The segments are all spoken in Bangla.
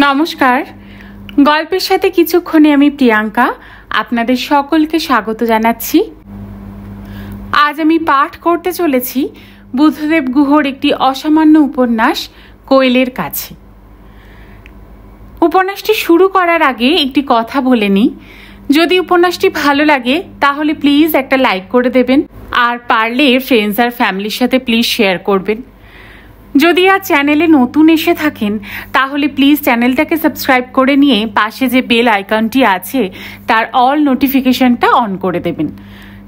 নমস্কার। গল্পের সাথে কিছুক্ষণে আমি প্রিয়াঙ্কা আপনাদের সকলকে স্বাগত জানাচ্ছি। আজ আমি পাঠ করতে চলেছি বুদ্ধদেব গুহর একটি অসামান্য উপন্যাস কোয়েলের কাছে। উপন্যাসটি শুরু করার আগে একটি কথা বলে নিই, যদি উপন্যাসটি ভালো লাগে তাহলে প্লিজ একটা লাইক করে দেবেন, আর পারলে ফ্রেন্ডস আর ফ্যামিলির সাথে প্লিজ শেয়ার করবেন। যদি আর চ্যানেলে নতুন এসে থাকেন তাহলে প্লিজ চ্যানেলটাকে সাবস্ক্রাইব করে নিয়ে পাশে যে বেল আইকনটি আছে তার অল নোটিফিকেশনটা অন করে দেবেন,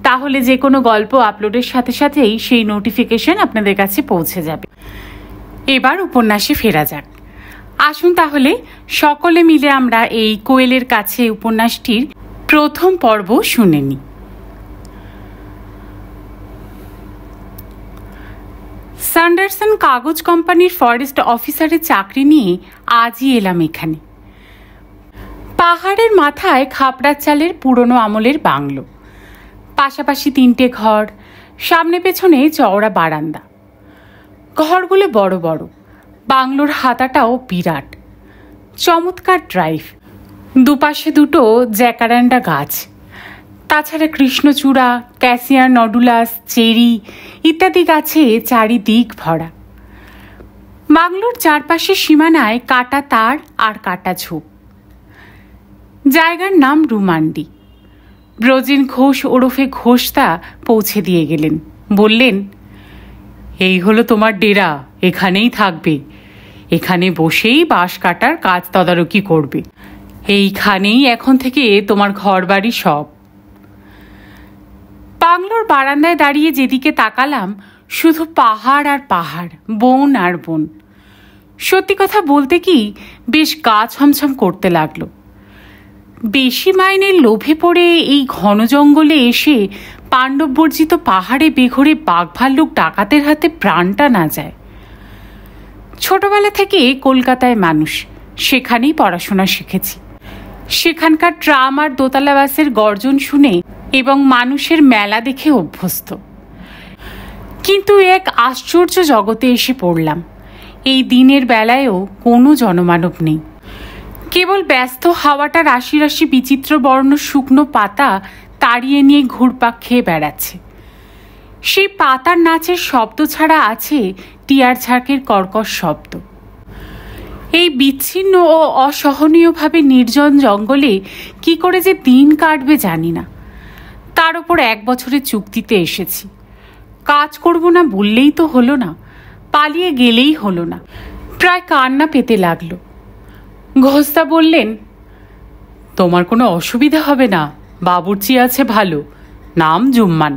তাহলে যে কোনো গল্প আপলোডের সাথে সাথেই সেই নোটিফিকেশন আপনাদের কাছে পৌঁছে যাবে। এবার উপন্যাসে ফেরা যাক। আসুন তাহলে সকলে মিলে আমরা এই কোয়েলের কাছে উপন্যাসটির প্রথম পর্ব শুনে নিই। স্যান্ডারসন কাগজ কোম্পানির ফরেস্ট অফিসারের চাকরি নিয়ে আজই এলাম এখানে। পাহাড়ের মাথায় খাপড়ার চালের পুরনো আমলের বাংলো, পাশাপাশি 3টে ঘর, সামনে পেছনে চওড়া বারান্দা। ঘরগুলো বড় বড়, বাংলোর হাতাটাও বিরাট। চমৎকার ড্রাইভ, দুপাশে 2টো জ্যাকারান্ডা গাছ, তাছাড়া কৃষ্ণচূড়া, ক্যাসিয়ার নডুলাস, চেরি ইত্যাদি গাছে চারিদিক ভরা। বাংলোর চারপাশে সীমানায় কাটা তার আর কাটা ঝোপ। জায়গার নাম রুমান্ডি। ব্রজেন ঘোষ ওরফে ঘোষদা পৌঁছে দিয়ে গেলেন, বললেন, এই হলো তোমার ডেরা, এখানেই থাকবে, এখানে বসেই বাঁশ কাটার কাজ তদারকি করবে, এইখানেই এখন থেকে তোমার ঘর বাড়ি সব। বাংলোর বারান্দায় দাঁড়িয়ে যেদিকে তাকালাম শুধু পাহাড় আর পাহাড়, বন আর বন। সত্যি কথা বলতে কি, বেশ গা ছমছম করতে লাগলো। বেশি মাইনের লোভে পড়ে এই ঘন জঙ্গলে এসে পাণ্ডববর্জিত পাহাড়ে বেঘরে বাঘ ভাল্লুক ডাকাতের হাতে প্রাণটা না যায়। ছোটবেলা থেকে কলকাতায় মানুষ, সেখানেই পড়াশোনা শিখেছি। সেখানকার ট্রাম আর দোতলা বাসের গর্জন শুনে এবং মানুষের মেলা দেখে অভ্যস্ত। কিন্তু এক আশ্চর্য জগতে এসে পড়লাম। এই দিনের বেলায়ও কোনো জনমানব নেই, কেবল ব্যস্ত হাওয়াটা রাশি রাশি বিচিত্র বর্ণ শুকনো পাতা তাড়িয়ে নিয়ে ঘুরপাক খেয়ে বেড়াচ্ছে। সেই পাতার নাচের শব্দ ছাড়া আছে টিয়ার ঝাঁকের কর্কশ শব্দ। এই বিচ্ছিন্ন ও অসহনীয়ভাবে নির্জন জঙ্গলে কি করে যে দিন কাটবে জানি না। তার উপর 1 বছরের চুক্তিতে এসেছি। কাজ করব না বললেই তো হলো না, পালিয়ে গেলেই হলো না। প্রায় কান্না পেতে লাগলো। ঘোষদা বললেন, তোমার কোনো অসুবিধা হবে না, বাবুর্চি আছে ভালো, নাম জুম্মান।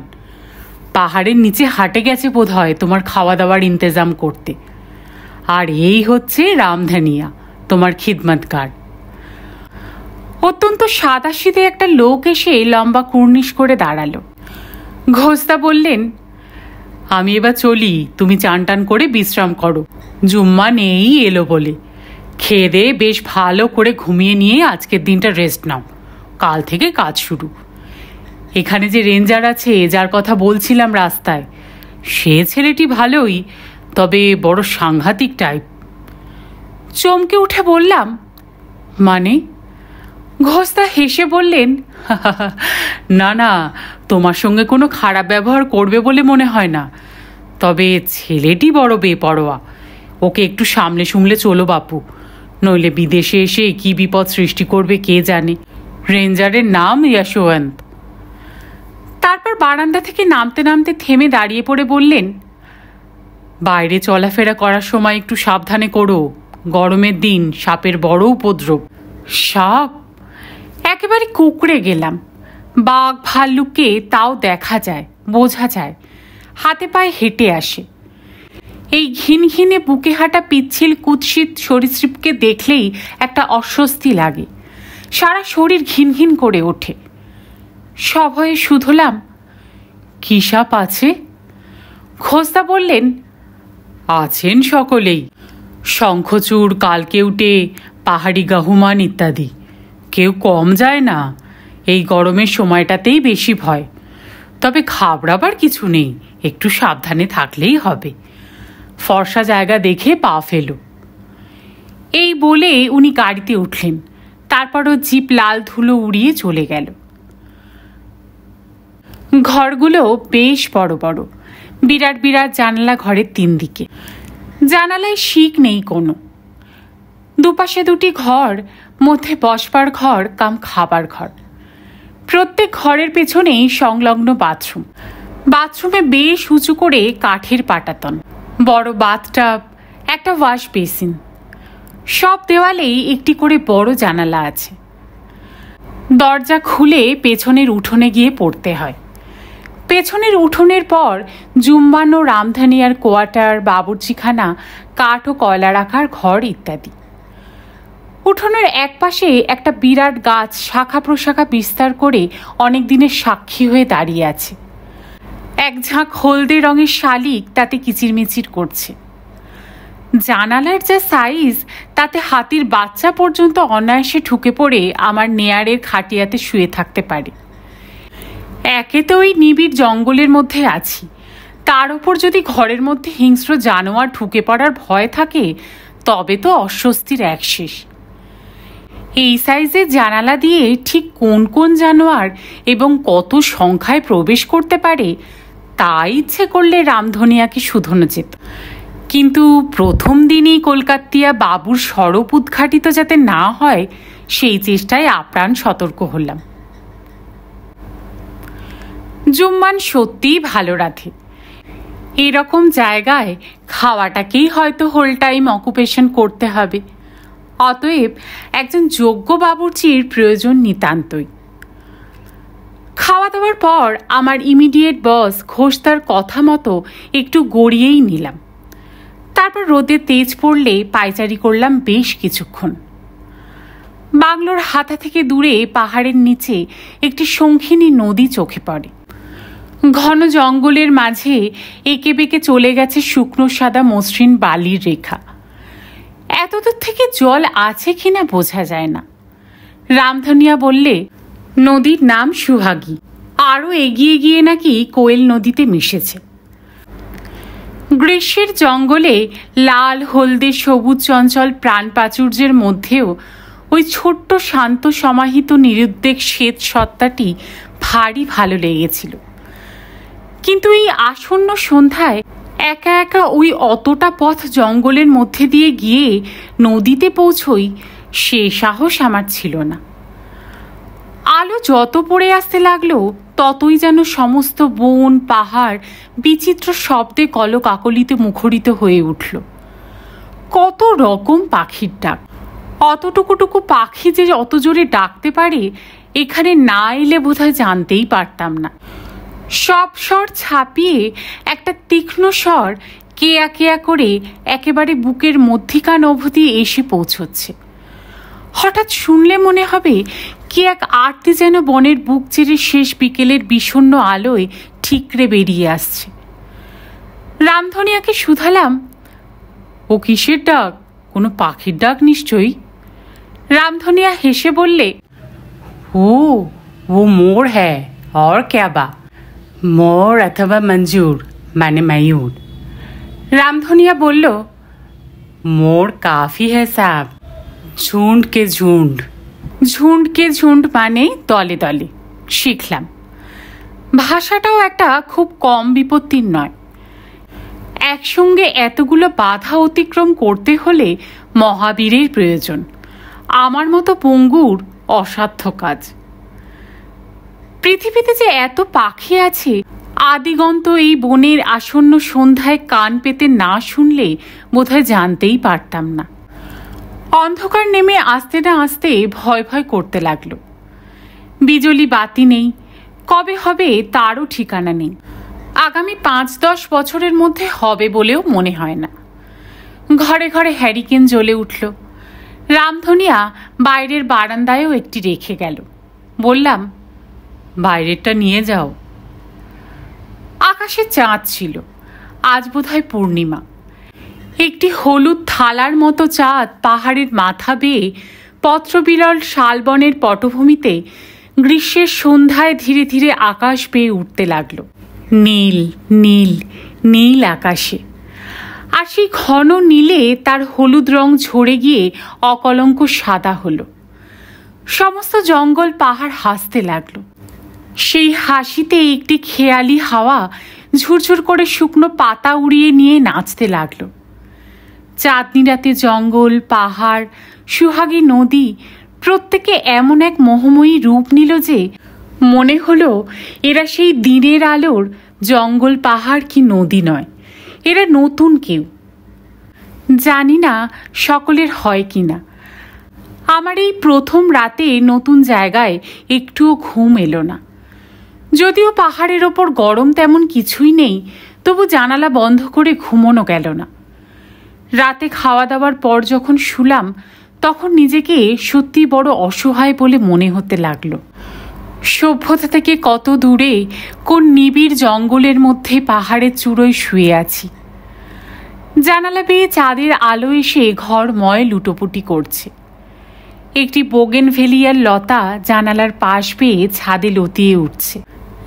পাহাড়ের নিচে হাটে গেছে বোধ হয় তোমার খাওয়া দাওয়ার ইন্তজাম করতে। আর এই হচ্ছে রামধানিয়া, তোমার খিদমতগার। অত্যন্ত সাদাসিধে একটা লোক এসে লম্বা কুর্নিশ করে দাঁড়ালো। ঘোষদা বললেন, আমি এবার চলি, তুমি চান টান করে বিশ্রাম করো, জুম্মা নেই এলো বলে। খেয়ে দিয়ে বেশ ভালো করে ঘুমিয়ে নিয়ে আজকের দিনটা রেস্ট নাও, কাল থেকে কাজ শুরু। এখানে যে রেঞ্জার আছে যার কথা বলছিলাম রাস্তায়, সে ছেলেটি ভালোই, তবে বড় সাংঘাতিক টাইপ। চমকে উঠে বললাম, মানে? ঘোষদা হেসে বললেন, না না, তোমার সঙ্গে কোনো খারাপ ব্যবহার করবে বলে মনে হয় না, তবে ছেলেটি বড় বেপরোয়া। ওকে একটু সামলে সুমলে চলো বাপু, নইলে বিদেশে এসে কি বিপদ সৃষ্টি করবে কে জানে। রেঞ্জারের নাম যশোবন্ত। তারপর বারান্দা থেকে নামতে নামতে থেমে দাঁড়িয়ে পড়ে বললেন, বাইরে চলাফেরা করার সময় একটু সাবধানে করো, গরমের দিন, সাপের বড় উপদ্রব। সাপ? একেবারে কুঁকড়ে গেলাম। বাঘ ভাল্লুককে তাও দেখা যায়, বোঝা যায়, হাতে পায়ে হেঁটে আসে। এই ঘিনঘিনে বুকে হাঁটা পিচ্ছিল কুৎসিত সরীসৃপকে দেখলেই একটা অস্বস্তি লাগে, সারা শরীর ঘিনঘিন করে ওঠে। সভয়ে শুধলাম, কি সাপ আছে? ঘোষদা বললেন, আছেন সকলেই, শঙ্খচূড়, কালকেউটে, পাহাড়ি গাহুমান ইত্যাদি। কেউ কম যায় না, এই গরমের সময়টাতেই বেশি ভয়। তবে ঘাবড়াবার কিছু নেই, একটু সাবধানে থাকলেই হবে। ফর্সা জায়গা দেখে পা ফেলো। এই বলে উনি গাড়িতে উঠলেন। তারপরও জিপ লাল ধুলো উড়িয়ে চলে গেল। ঘরগুলো বেশ বড় বড়, বিরাট বিরাট জানালা ঘরের 3 দিকে। জানালায় শিক নেই কোনো। দুপাশে 2টি ঘর, মধ্যে বসবার ঘর কাম খাবার ঘর। প্রত্যেক ঘরের পেছনেই সংলগ্ন বাথরুম। বাথরুমে বেশ উঁচু করে কাঠের পাটাতন, বড় বাথটাব, একটা ওয়াশ বেসিন। সব দেওয়ালেই একটি করে বড় জানালা আছে। দরজা খুলে পেছনের উঠোনে গিয়ে পড়তে হয়। পেছনের উঠোনের পর জুম্মান ও রামধানিয়ার কোয়ার্টার, বাবুর্চিখানা, কাঠ ও কয়লা রাখার ঘর ইত্যাদি। উঠোনের একপাশে একটা বিরাট গাছ শাখা প্রশাখা বিস্তার করে অনেক দিনের সাক্ষী হয়ে দাঁড়িয়ে আছে। এক ঝাঁক হলদে রঙের শালিক তাতে কিচিরমিচির করছে। জানালার যা সাইজ, তাতে হাতির বাচ্চা পর্যন্ত অনায়াসে ঢুকে পড়ে আমার নেয়ারের খাটিয়াতে শুয়ে থাকতে পারে। একে তো ওই নিবিড় জঙ্গলের মধ্যে আছি, তার উপর যদি ঘরের মধ্যে হিংস্র জানোয়ার ঢুকে পড়ার ভয় থাকে, তবে তো অস্বস্তির এক শেষ। এই সাইজের জানালা দিয়ে ঠিক কোন কোন জানোয়ার এবং কত সংখ্যায় প্রবেশ করতে পারে, তা ইচ্ছে করলে রামধনিয়াকে শুধোনো যেত। কিন্তু প্রথম দিনই কলকাতিয়া বাবুর সরব উদ্ঘাটিত যাতে না হয়, সেই চেষ্টায় আপ্রাণ সতর্ক হলাম। জুম্মান সত্যিই ভালো রাধে। এরকম জায়গায় খাওয়াটাকেই হয়তো হোল টাইম অকুপেশন করতে হবে। অতএব একজন যোগ্য বাবুর্চির প্রয়োজন নিতান্তই। খাওয়া দাওয়ার পর আমার ইমিডিয়েট বস ঘোষ তার কথা মতো একটু গড়িয়েই নিলাম। তারপর রোদে তেজ পড়লে পায়চারি করলাম বেশ কিছুক্ষণ। বাংলোর হাতা থেকে দূরে পাহাড়ের নিচে একটি শঙ্খিনী নদী চোখে পড়ে। ঘন জঙ্গলের মাঝে এঁকে বেঁকে চলে গেছে শুকনো সাদা মসৃণ বালির রেখা। এতদূর থেকে জল আছে কিনা বোঝা যায় না। রামধনিয়া বললে নদীর নাম সুহাগী, আরও এগিয়ে গিয়ে নাকি কোয়েল নদীতে মিশেছে। গ্রীষ্মের জঙ্গলে লাল হলদে সবুজ চঞ্চল প্রাণ প্রাচুর্যের মধ্যেও ওই ছোট্ট শান্ত সমাহিত নিরুদ্বেগ শ্বেত সত্তাটি ভারী ভালো লেগেছিল। কিন্তু এই আসন্ন সন্ধ্যায় একা একা ওই অতটা পথ জঙ্গলের মধ্যে দিয়ে গিয়ে নদীতে পৌঁছই, সে সাহস আমার ছিল না। আলো যত পড়ে আসতে লাগলো, ততই যেন সমস্ত বন পাহাড় বিচিত্র শব্দে কলকাকলিতে মুখরিত হয়ে উঠল। কত রকম পাখির ডাক! অতটুকুটুকু পাখি যে অত জোরে ডাকতে পারে, এখানে না এলে বোধহয় জানতেই পারতাম না। সব স্বর ছাপিয়ে একটা তীক্ষ্ণ স্বর কেয়া কেয়া করে একেবারে বুকের মধ্যিখান অবধি এসে পৌঁছচ্ছে। হঠাৎ শুনলে মনে হবে কি এক আরতি যেন বনের বুক চিরে শেষ বিকেলের বিষণ্ণ আলোয় ঠিকরে বেরিয়ে আসছে। রামধনিয়াকে শুধালাম, ও কিসের ডাক? কোনো পাখির ডাক নিশ্চয়ই। রামধনিয়া হেসে বললে, ও মোর হ্যাঁ, और क्या बा, मोर अथवा मंजूर माने मयूर। रामधनिया বলল, मोर काफी है साहब, झुंड के झुंड। ঝুন্ড কে ঝুন্ড মানে দলে দলে। শিখলাম। ভাষাটাও একটা খুব কম বিপত্তির নয়। একসঙ্গে এতগুলো বাধা অতিক্রম করতে হলে মহাবীরের প্রয়োজন। আমার মতো পঙ্গুর অসাধ্য কাজ। পৃথিবীতে যে এত পাখি আছে, আদিগন্ত এই বনের আসন্ন সন্ধ্যায় কান পেতে না শুনলে বোধহয় জানতেই পারতাম না। অন্ধকার নেমে আসতে না আসতে ভয় ভয় করতে লাগলো। বিজলি বাতি নেই, কবে হবে তারও ঠিকানা নেই। আগামী 5-10 বছরের মধ্যে হবে বলেও মনে হয় না। ঘরে ঘরে হ্যারিকেন জ্বলে উঠল। রামধনিয়া বাইরের বারান্দায়ও একটি রেখে গেল। বললাম, বাইরেরটা নিয়ে যাও। আকাশে চাঁদ ছিল। আজ বোধহয় পূর্ণিমা। একটি হলুদ থালার মতো চাঁদ পাহাড়ের মাথা বেয়ে পত্রবিরল শালবনের পটভূমিতে গ্রীষ্মের সন্ধ্যায় ধীরে ধীরে আকাশ বেয়ে উঠতে লাগলো। নীল নীল নীল আকাশে। আর সেই ঘন নীলে তার হলুদ রং ঝরে গিয়ে অকলঙ্ক সাদা হলো। সমস্ত জঙ্গল পাহাড় হাসতে লাগলো। সেই হাসিতে একটি খেয়ালি হাওয়া ঝুরঝুর করে শুকনো পাতা উড়িয়ে নিয়ে নাচতে লাগলো। চাঁদনি রাতে জঙ্গল, পাহাড়, সুহাগী নদী প্রত্যেকে এমন এক মোহময়ী রূপ নিল যে মনে হলো এরা সেই দিনের আলোর জঙ্গল, পাহাড় কি নদী নয়, এরা নতুন কেউ। জানি না সকলের হয় কি না, আমার এই প্রথম রাতে নতুন জায়গায় একটুও ঘুম এলো না। যদিও পাহাড়ের ওপর গরম তেমন কিছুই নেই, তবু জানালা বন্ধ করে ঘুমোনো গেল না। রাতে খাওয়া দাওয়ার পর যখন শুলাম, তখন নিজেকে সত্যি বড় অসহায় বলে মনে হতে লাগলো। সভ্যতা থেকে কত দূরে কোন নিবিড় জঙ্গলের মধ্যে পাহাড়ের চূড়োয় শুয়ে আছি। জানালা বেয়ে চাঁদের আলো এসে ঘরময় লুটোপুটি করছে। একটি বোগেনভেলিয়ার লতা জানালার পাশ বেয়ে ছাদে লতিয়ে উঠছে।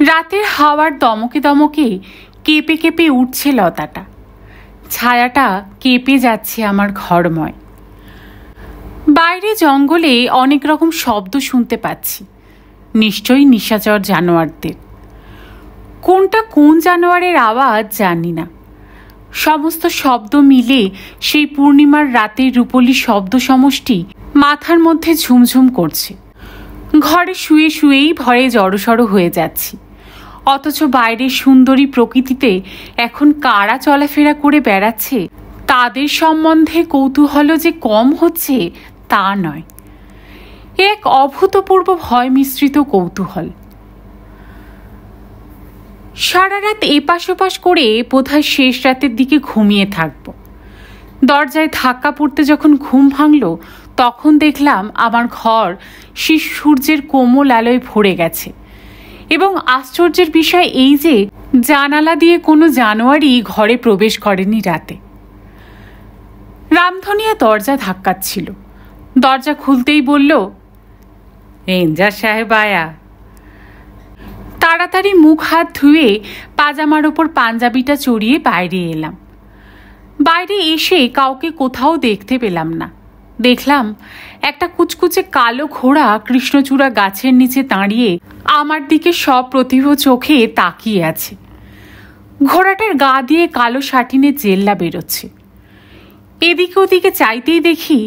রাতের হাওয়ার দমকে দমকে কেঁপে কেঁপে উঠছে লতাটা। ছায়াটা কেঁপে যাচ্ছে আমার ঘরময়। বাইরে জঙ্গলে অনেক রকম শব্দ শুনতে পাচ্ছি, নিশ্চয়ই নিশাচর জানোয়ারদের। কোনটা কোন জানোয়ারের আওয়াজ জানি না। সমস্ত শব্দ মিলে সেই পূর্ণিমার রাতের রূপলি শব্দ সমষ্টি মাথার মধ্যে ঝুমঝুম করছে। ঘরে শুয়ে শুয়েই ভয়ে জড়সড় হয়ে যাচ্ছি, অথচ বাইরের সুন্দরী প্রকৃতিতে এখন কারা চলাফেরা করে বেড়াচ্ছে তাদের সম্বন্ধে কৌতূহল যে কম হচ্ছে তা নয়, এক অভূতপূর্ব ভয় মিশ্রিত কৌতূহল। সারা রাত এপাশ ওপাশ করে বোধহয় শেষ রাতের দিকে ঘুমিয়ে থাকব। দরজায় ধাক্কা পড়তে যখন ঘুম ভাঙল, তখন দেখলাম আমার ঘর শিশু সূর্যের কোমল আলোয় ভরে গেছে। এবং আশ্চর্যের বিষয় এই যে জানালা দিয়ে কোনো জানোয়ারই ঘরে প্রবেশ করেনি রাতে। রামধনিয়া দরজা ধাক্কাচ্ছিল। দরজা খুলতেই বলল, রেঞ্জার সাহেব আয়া। তাড়াতাড়ি মুখ হাত ধুয়ে পাজামার ওপর পাঞ্জাবিটা চড়িয়ে বাইরে এলাম। বাইরে এসে কাউকে কোথাও দেখতে পেলাম না। দেখলাম একটা কুচকুচে কালো ঘোড়া কৃষ্ণচূড়া গাছের নিচে দাঁড়িয়ে আমার দিকে সপ্রতিভ চোখে তাকিয়ে আছে। ঘোড়াটার গা দিয়ে কালো সাটিনের জেল্লা বেরোচ্ছে। এদিকে ওদিকে চাইতেই দেখি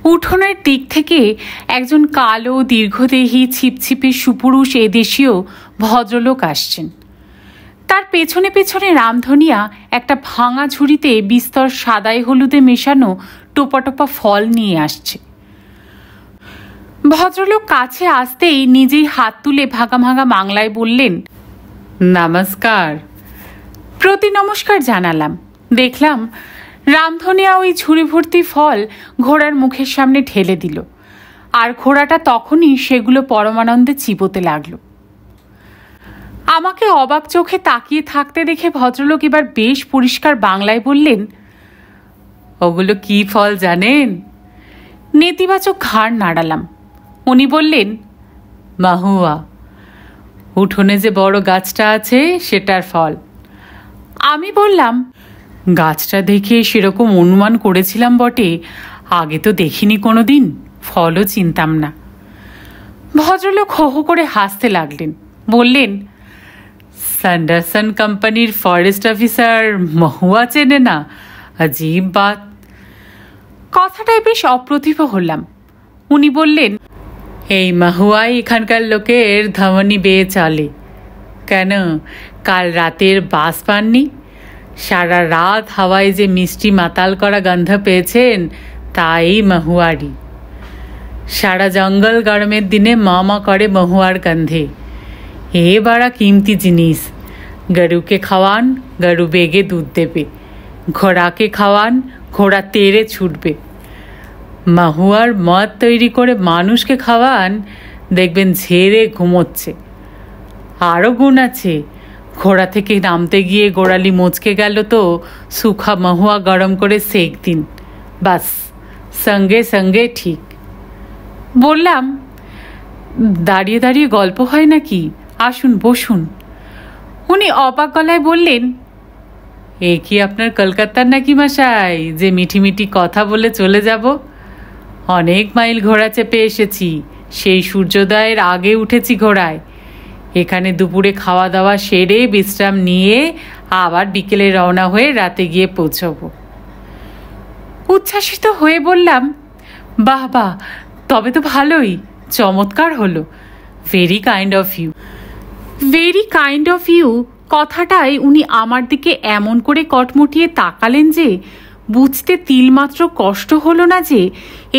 উঠোনের দিক থেকে একজন কালো দীর্ঘদেহী ছিপছিপে সুপুরুষ এদেশীয় ভদ্রলোক আসছেন। তার পেছনে পেছনে রামধনিয়া একটা ভাঙা ঝুড়িতে বিস্তর সাদাই হলুদে মেশানো টোপা টোপা ফল নিয়ে আসছে। ভদ্রলোক কাছে আসতেই নিজেই হাত তুলে ভাগা ভাগা বাংলায় বললেন, নমস্কার। প্রতি নমস্কার জানালাম। দেখলাম রামধনিয়া ওই ঝুড়ি ভর্তি ফল ঘোড়ার মুখের সামনে ঢেলে দিল, আর ঘোড়াটা তখনই সেগুলো পরমানন্দে চিবোতে লাগলো। আমাকে অবাক চোখে তাকিয়ে থাকতে দেখে ভদ্রলোক এবার বেশ পরিষ্কার বাংলায় বললেন, ওগুলো কি ফল জানেন? নেতিবাচক ঘাড় নাড়ালাম। উনি বললেন, মাহুয়া, উঠোনে যে বড় গাছটা আছে সেটার ফল। আমি বললাম, গাছটা দেখে সেরকম অনুমান করেছিলাম বটে, আগে তো দেখিনি কোনোদিন, ফলও চিনতাম না। ভদ্রলোক হো হো করে হাসতে লাগলেন। বললেন, স্যান্ডারসন কোম্পানির ফরেস্ট অফিসার মহুয়া চেনে না? আজীব বাত। কথাটায় বেশ অপ্রতিভ হলাম। উনি বললেন, এই মহুয়াই এখানকার লোকের ধমনী বেয়ে চলে। কেন, কাল রাতের বাস পাননি? সারা রাত হাওয়ায় যে মিষ্টি মাতাল করা গন্ধ পেয়েছেন তা এই মহুয়ারই। সারা জঙ্গল গরমের দিনে মা করে মহুয়ার গন্ধে। এ বড়া कीमती জিনিস। গরুকে খাওয়ান, গরু বেগে দুধ দেবে। ঘোড়াকে খাওয়ান, ঘোড়া তেড়ে ছুটবে। মহুয়ার মদ তৈরি করে মানুষকে খাওয়ান, দেখবেন ঝেড়ে ঘুমোচ্ছে। আরও গুণ আছে, ঘোড়া থেকে নামতে গিয়ে গোড়ালি মুচকে গেল তো সুখা মহুয়া গরম করে সেক দিন, বাস সঙ্গে সঙ্গে ঠিক। বললাম, দাঁড়িয়ে দাঁড়িয়ে গল্প হয় নাকি? আসুন বসুন। উনি অবাক গলায় বললেন, এ কি আপনার কলকাতার নাকি মশাই যে মিঠি মিঠি কথা বলে চলে যাব? অনেক মাইল ঘোড়া চেপে এসেছি, সেই সূর্যোদয়ের আগে উঠেছি ঘোড়ায়। এখানে দুপুরে খাওয়া দাওয়া সেরে বিশ্রাম নিয়ে আবার বিকেলে রওনা হয়ে রাতে গিয়ে পৌঁছব। উচ্ছ্বাসিত হয়ে বললাম, বাহ বাহ, তবে তো ভালোই, চমৎকার হলো। Very kind of you. Very kind of you কথাটাই উনি আমার দিকে এমন করে কটমটিয়ে তাকালেন যে বুঝতে তিলমাত্র কষ্ট হলো না যে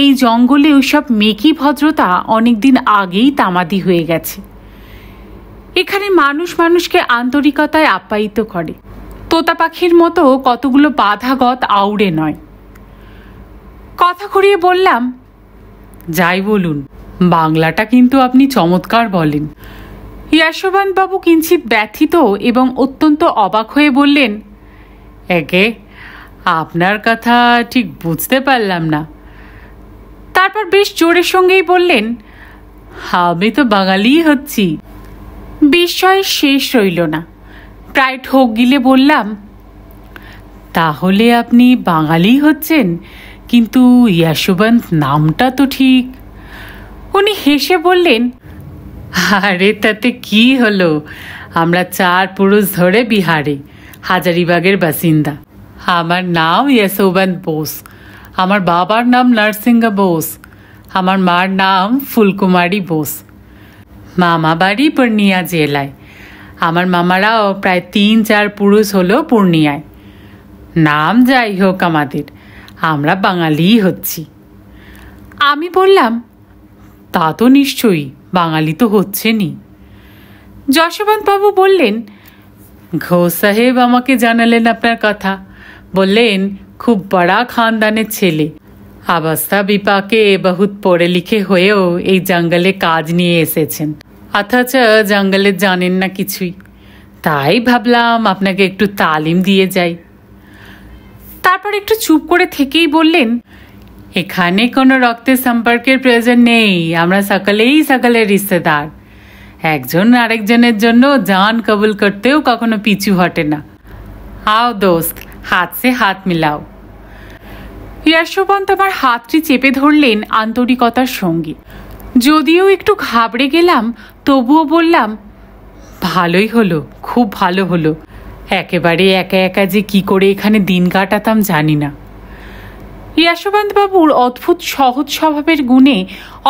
এই জঙ্গলে ওইসব মেকি ভদ্রতা অনেকদিন আগেই তামাদি হয়ে গেছে। এখানে মানুষ মানুষকে আন্তরিকতায় আপ্যায়িত করে, তোতা পাখির মতো কতগুলো বাধাগত আউড়ে নয়। কথা ঘুরিয়ে বললাম, যাই বলুন, বাংলাটা কিন্তু আপনি চমৎকার বলেন। যশোবন্ত বাবু কিঞ্চিত ব্যথিত এবং অত্যন্ত অবাক হয়ে বললেন, একে আপনার কথা ঠিক বুঝতে পারলাম না। তারপর বেশ জোরের সঙ্গেই বললেন, আমি তো বাঙালিই হচ্ছি। বিস্ময়ের শেষ রইল না, প্রায় ঠোক গিলে বললাম, তাহলে আপনি বাঙালি হচ্ছেন, কিন্তু যশোবন্ত নামটা তো ঠিক। উনি হেসে বললেন, আরে তাতে কি হলো, আমরা 4 পুরুষ ধরে বিহারে, হাজারিবাগের বাসিন্দা। আমার নাম যশোবন্ত বোস, আমার বাবার নাম নরসিংহ বোস, আমার মার নাম ফুলকুমারী বোস। মামা বাড়ি পূর্ণিয়া জেলায়। আমার মামারাও প্রায় 3-4 পুরুষ হলো পূর্ণিয়ায়। নাম যাই হোক আমাদের, আমরা বাঙালিই হচ্ছি। আমি বললাম, তা তো নিশ্চয়ই, বাঙালি তো হচ্ছেনই। যশোবন্ত বাবু বললেন, ঘোষ সাহেব আমাকে জানালেন আপনার কথা, বললেন খুব বড়া খানদানের ছেলে, অবস্থা বিপাকে বহুত পড়ে লিখে হয়েও এই জঙ্গলে কাজ নিয়ে এসেছেন, অথচ জঙ্গলে জানেন না কিছুই। তাই ভাবলাম আপনাকে একটু তালিম দিয়ে যাই। তারপর একটু চুপ করে থেকেই বললেন, এখানে কোনো রক্তের সম্পর্কের প্রয়োজন নেই, আমরা সকলেই সকলের রিশতেদার। একজন আরেকজনের জন্য জান কবুল করতেও কখনো পিছু হটে না। আও দোস্ত, হাত সে হাত মিলাও। যশোবন্ত আমার হাতটি চেপে ধরলেন আন্তরিকতার সঙ্গে। যদিও একটু ঘাবড়ে গেলাম, তবুও বললাম, ভালোই হলো, খুব ভালো হলো। একেবারে একা একা যে কি করে এখানে দিন কাটাতাম জানি না। যশোবন্ত বাবুর অদ্ভুত সহজ স্বভাবের গুণে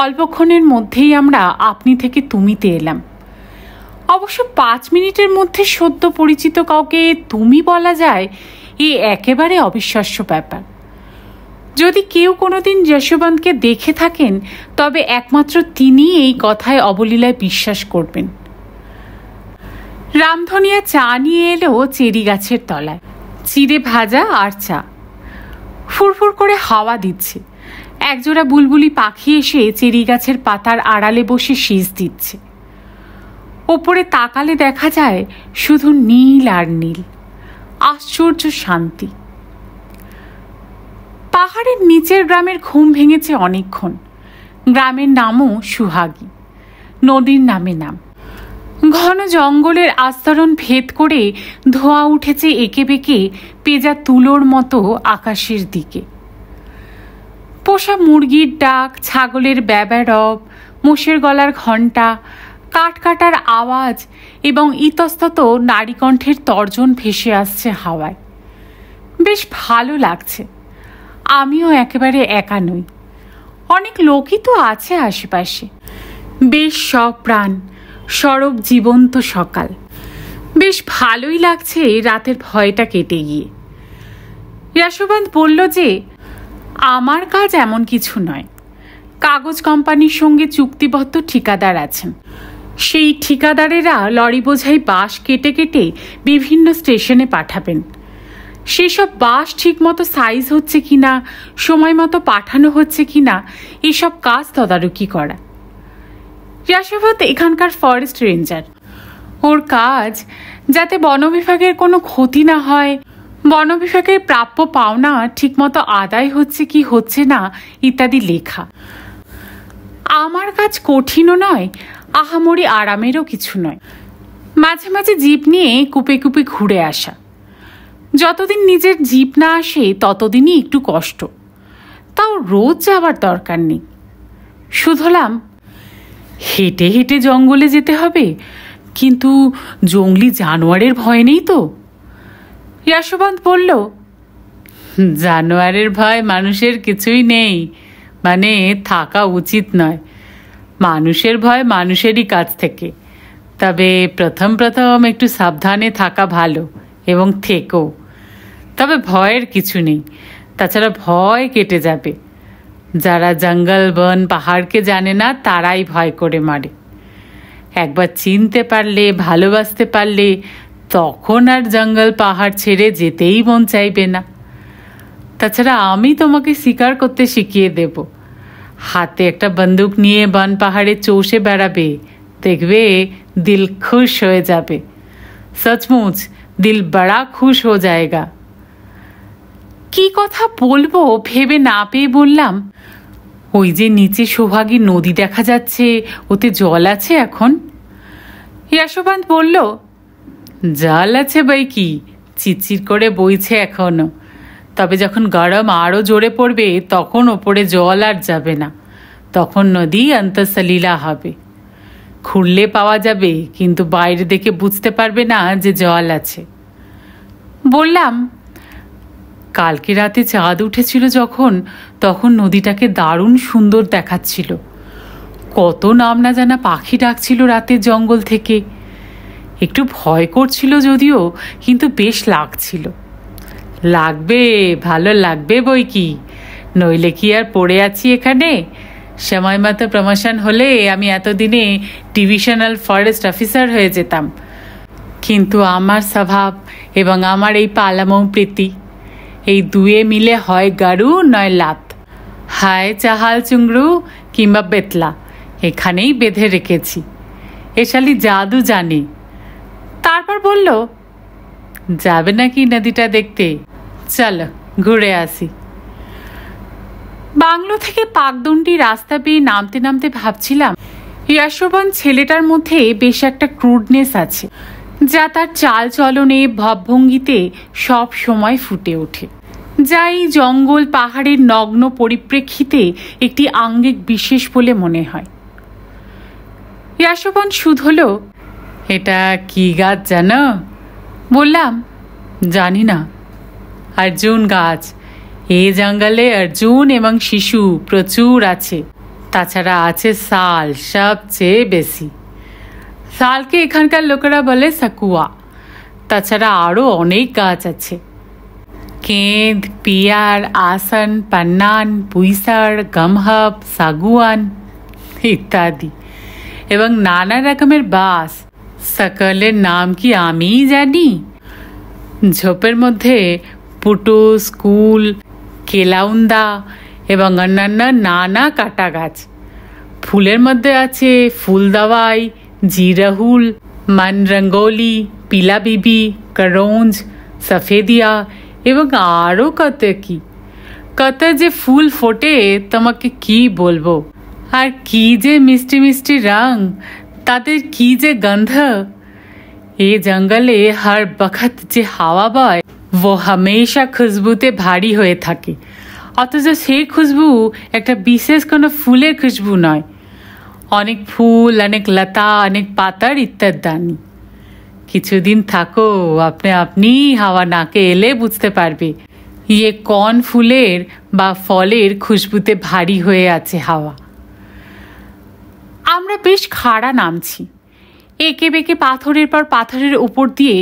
অল্পক্ষণের মধ্যেই আমরা আপনি থেকে তুমিতে এলাম। অবশ্য 5 মিনিটের মধ্যে সদ্য পরিচিত কাউকে তুমি বলা যায়, এ একেবারে অবিশ্বাস্য ব্যাপার। যদি কেউ কোনোদিন যশোবন্তকে দেখে থাকেন, তবে একমাত্র তিনি এই কথায় অবলীলায় বিশ্বাস করবেন। রামধনিয়া চা নিয়ে এলো চেরি গাছের তলায়, চিড়ে ভাজা আর চা। ফুরফুর করে হাওয়া দিচ্ছে, একজোড়া বুলবুলি পাখি এসে চেরি গাছের পাতার আড়ালে বসে শীষ দিচ্ছে। ওপরে তাকালে দেখা যায় শুধু নীল আর নীল, আশ্চর্য শান্তি। পাহাড়ের নিচের গ্রামের ঘুম ভেঙেছে অনেকক্ষণ। গ্রামের নামও সুহাগী, নদীর নামে নাম। ঘন জঙ্গলের আস্তরণ ভেদ করে ধোঁয়া উঠেছে এঁকে বেঁকে পেঁজা তুলোর মতো আকাশের দিকে। পোষা মুরগির ডাক, ছাগলের ব্যাব্যারব, মোষের গলার ঘণ্টা, কাঠ কাটার আওয়াজ এবং ইতস্তত নারীকণ্ঠের তর্জন ভেসে আসছে হাওয়ায়। বেশ ভালো লাগছে। আমিও একেবারে একা নই, অনেক লোকই তো আছে আশেপাশে। বেশ সপ্রাণ, সরব জীবন্ত সকাল। বেশ ভালোই লাগছে রাতের ভয়টা কেটে গিয়ে। যশোবন্ত বলল যে আমার কাজ এমন কিছু নয়। কাগজ কোম্পানির সঙ্গে চুক্তিবদ্ধ ঠিকাদার আছেন। সেই ঠিকাদারেরা লরি বোঝাই বাঁশ কেটে কেটে বিভিন্ন স্টেশনে পাঠাবেন। সেসব বাঁশ ঠিকমতো সাইজ হচ্ছে কিনা, সময় মতো পাঠানো হচ্ছে কিনা, এসব কাজ তদারকি করা। যশোবন্ত এখানকার ফরেস্ট রেঞ্জার। ওর কাজ যাতে বন বিভাগের কোনো ক্ষতি না হয়, বন বিভাগের প্রাপ্য পাওনা ঠিকমতো আদায় হচ্ছে কি হচ্ছে না ইত্যাদি লেখা। আমার কাজ কঠিনও নয়, আহামরি আরামেরও কিছু নয়। মাঝে মাঝে জিপ নিয়ে কুপে কুপে ঘুরে আসা। যতদিন নিজের জিপ না আসে ততদিনই একটু কষ্ট, তাও রোজ যাবার দরকার নেই। শুধলাম, হেঁটে হেঁটে জঙ্গলে যেতে হবে, কিন্তু জঙ্গলি জানোয়ারের ভয় নেই তো? যশবন্ত বলল, জানোয়ারের ভয় মানুষের কিছুই নেই, মানে থাকা উচিত নয়। মানুষের ভয় মানুষেরই কাছ থেকে, তবে প্রথম প্রথম একটু সাবধানে থাকা ভালো, এবং থেকেও। তবে ভয়ের কিছু নেই, তাছাড়া ভয় কেটে যাবে। যারা জঙ্গল বন পাহাড়কে জানে না তারাই ভয় করে মারে। একবার চিনতে পারলে, ভালোবাসতে পারলে, তখন আর জঙ্গল পাহাড় ছেড়ে যেতেই মন চাইবে না। তাছাড়া আমি তোমাকে শিকার করতে শিখিয়ে দেব। হাতে একটা বন্দুক নিয়ে বন পাহাড়ে চষে বেড়াবে, দেখবে দিল খুশ হয়ে যাবে। সচমুচ দিল বড়া খুশ হো যায়গা। কি কথা বলবো ভেবে না পেয়ে বললাম, ওই যে নিচে সোহাগী নদী দেখা যাচ্ছে, ওতে জল আছে এখন? যশবন্ত বলল, জল আছে বই কি, চিচির করে বইছে এখনো। তবে যখন গরম আরও জোরে পড়বে তখন ওপরে জল আর যাবে না, তখন নদী অন্তঃসলীলা হবে। খুঁড়লে পাওয়া যাবে, কিন্তু বাইরে দেখে বুঝতে পারবে না যে জল আছে। বললাম, কালকে রাতে চাঁদ উঠেছিল যখন, তখন নদীটাকে দারুণ সুন্দর দেখাচ্ছিল। কত নাম না জানা পাখি ডাকছিল রাতের জঙ্গল থেকে। একটু ভয় করছিল যদিও, কিন্তু বেশ লাগছিল। লাগবে, ভালো লাগবে বই কি, নইলে কি আর পড়ে আছি এখানে? সময় মতো প্রমোশন হলে আমি এতদিনে ডিভিশনাল ফরেস্ট অফিসার হয়ে যেতাম। কিন্তু আমার স্বভাব এবং আমার এই পালামৌ প্রীতি, এই দুয়ে মিলে হয় গাড়ু নয় লাত, হায় চাহাল চুংড়ু কিংবা বেতলা, এখানেই বেঁধে রেখেছি। এ শালি জাদু জানে। তারপর বলল, যাবে নাকি নদীটা দেখতে? চলো ঘুরে আসি। বাংলো থেকে পাকদণ্ডি রাস্তা পেয়ে নামতে নামতে ভাবছিলাম, যশবন্ত ছেলেটার মধ্যে বেশ একটা ক্রুডনেস আছে, যা তার চাল চলনে, ভাবভঙ্গিতে সব সময় ফুটে ওঠে, যা এই জঙ্গল পাহাড়ের নগ্ন পরিপ্রেক্ষিতে একটি আঙ্গিক বিশেষ বলে মনে হয়। যশবন্ত শুধল, এটা কি গাছ জানো? বললাম, জানি না। অর্জুন গাছ। এই জঙ্গলে অর্জুন এবং শিশু প্রচুর আছে। তাছাড়া আছে শাল, সবচেয়ে বেশি। শালকে এখানকার লোকেরা বলে সাকুয়া। তাছাড়া আরও অনেক গাছ আছে, কেঁদ, পিয়ার, আসন, পান্নান, পুইসার, গমহব, সাগুয়ান ইত্যাদি, এবং নানা রকমের বাঁশ। সকলের নাম কি আমিই জানি? ঝোপের মধ্যে পুটুস, কুল, কেলাউন্দা এবং অন্যান্য নানা কাটা গাছ। ফুলের মধ্যে আছে ফুলদাওয়াই, জিরাহুল, মনরঙ্গোলি, পিলা বিবি, করঞ্জ, সফেদিয়া এবং আরও কত কি। কত যে ফুল ফোটে তোমাকে কি বলবো। আর কি যে মিষ্টি মিষ্টি রং, তাদের কি যে গন্ধ। এ জঙ্গলে হর বখত যে হাওয়া বয়, ও হামেশা খুশবুতে ভারী হয়ে থাকে, অথচ সেই খুশবু একটা বিশেষ কোনো ফুলের খুশবু নয়। অনেক ফুল, অনেক লতা, অনেক পাতার ইত্যাদি। কিছুদিন থাকো, আপনি হাওয়া নাকে এলে বুঝতে পারবে ইয়ে কোন ফুলের বা ফলের খুশবুতে ভারী হয়ে আছে হাওয়া। আমরা বেশ খাড়া নামছি। একে বেঁকে পাথরের পর পাথরের উপর দিয়ে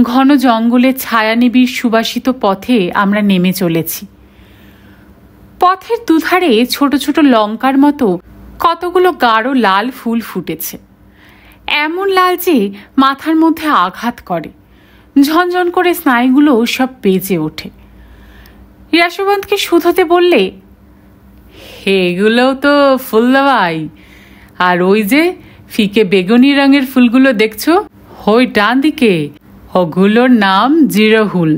ঘন জঙ্গলের ছায়ানিবিড় সুবাসিত পথে আমরা নেমে চলেছি। পথের দুধারে ছোট ছোট লঙ্কার মতো কতগুলো গাঢ় লাল ফুল ফুটেছে, এমন লাল যে মাথার মধ্যে আঘাত করে, ঝনঝন করে স্নায়ুগুলো সব বেজে ওঠে। যশবন্তকে শুধোতে বললে, এগুলোও তো ফুল দেওয়াই। আর ওই যে ফিকে বেগুনি রঙের ফুলগুলো দেখছো ওই ডান দিকে, ওগুলোর নাম জিরহুল।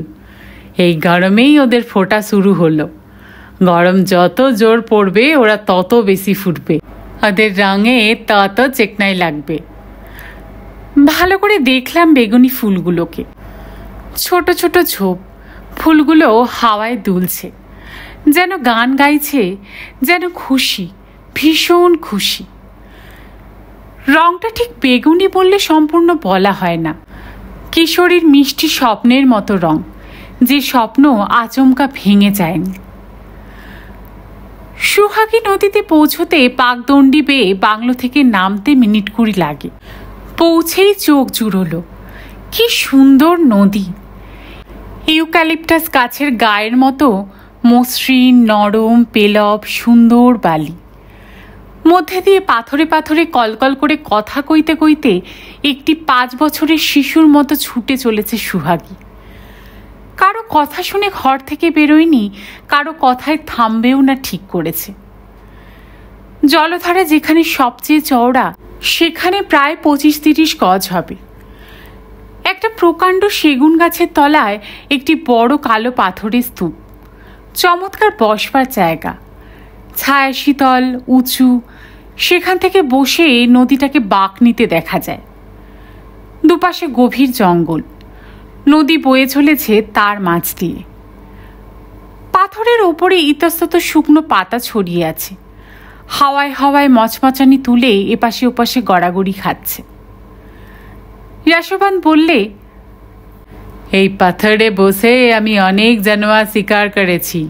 এই গরমেই ওদের ফোটা শুরু হলো। গরম যত জোর পড়বে ওরা তত বেশি ফুটবে, ওদের রঙে তত চেকনাই লাগবে। ভালো করে দেখলাম বেগুনি ফুলগুলোকে। ছোট ছোট ঝোপ, ফুলগুলো হাওয়ায় দুলছে, যেন গান গাইছে, যেন খুশি, ভীষণ খুশি। রংটা ঠিক বেগুনি বললে সম্পূর্ণ বলা হয় না, কিশোরীর মিষ্টি স্বপ্নের মতো রং, যে স্বপ্ন আচমকা ভেঙে যায়নি। সুহাগী নদীতে পৌঁছতে পাকদণ্ডি বেয়ে বাংলো থেকে নামতে মিনিট 20 লাগে। পৌঁছেই চোখ জুড়োলো, কি সুন্দর নদী! ইউক্যালিপটাস গাছের গায়ের মতো মসৃণ, নরম, পেলব, সুন্দর বালি। মধ্যে দিয়ে পাথরে পাথরে কলকল করে কথা কইতে কইতে একটি 5 বছরের শিশুর মতো ছুটে চলেছে সুহাগী। কারো কথা শুনে ঘর থেকে বেরোয়নি, কারো কথায় থামবেও না ঠিক করেছে। জলধারা যেখানে সবচেয়ে চওড়া, সেখানে প্রায় 25-30 গজ হবে। একটা প্রকাণ্ড সেগুন গাছের তলায় একটি বড় কালো পাথরের স্তূপ, চমৎকার বসবার জায়গা, ছায়া শীতল, উঁচু। সেখান থেকে বসে নদীটাকে বাঁক নিতে দেখা যায়। দুপাশে গভীর জঙ্গল, নদী বয়ে চলেছে তার মাঝ দিয়ে। পাথরের ওপরে ইতস্তত শুকনো পাতা ছড়িয়ে আছে, হাওয়ায় হাওয়ায় মচমচানি তুলে এপাশে ওপাশে গড়াগড়ি খাচ্ছে। যশোবান বললে, এই পাথরে বসে আমি অনেক জানোয়ার শিকার করেছি।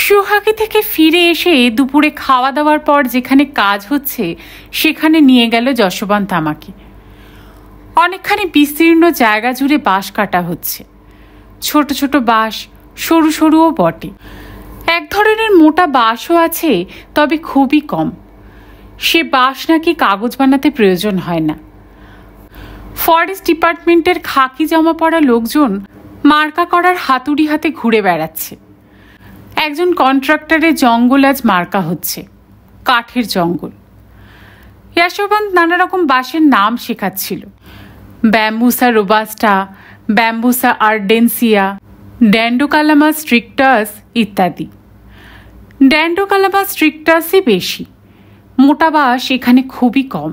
সুহাগী থেকে ফিরে এসে দুপুরে খাওয়া দাওয়ার পর যেখানে কাজ হচ্ছে সেখানে নিয়ে গেল যশোবন্ত আমাকে। অনেকখানি বিস্তীর্ণ জায়গা জুড়ে বাঁশ কাটা হচ্ছে, ছোট ছোট বাঁশ, সরু সরুও বটে। এক ধরনের মোটা বাঁশও আছে, তবে খুবই কম। সে বাঁশ নাকি কাগজ বানাতে প্রয়োজন হয় না। ফরেস্ট ডিপার্টমেন্টের খাকি জামা পরা লোকজন মার্কা করার হাতুড়ি হাতে ঘুরে বেড়াচ্ছে। একজন কন্ট্রাক্টরের জঙ্গল আজ মার্কা হচ্ছে, কাঠের জঙ্গল। যশোবন্ত নানা রকম বাঁশের নাম শেখাচ্ছিল, ব্যাম্বুসা রোবাস্টা, ব্যাম্বুসা আর্ডেন্সিয়া, ড্যান্ডোকালামা স্ট্রিক্টাস ইত্যাদি। ড্যান্ডোকালামা স্ট্রিক্টাসই বেশি, মোটা বাঁশ এখানে খুবই কম।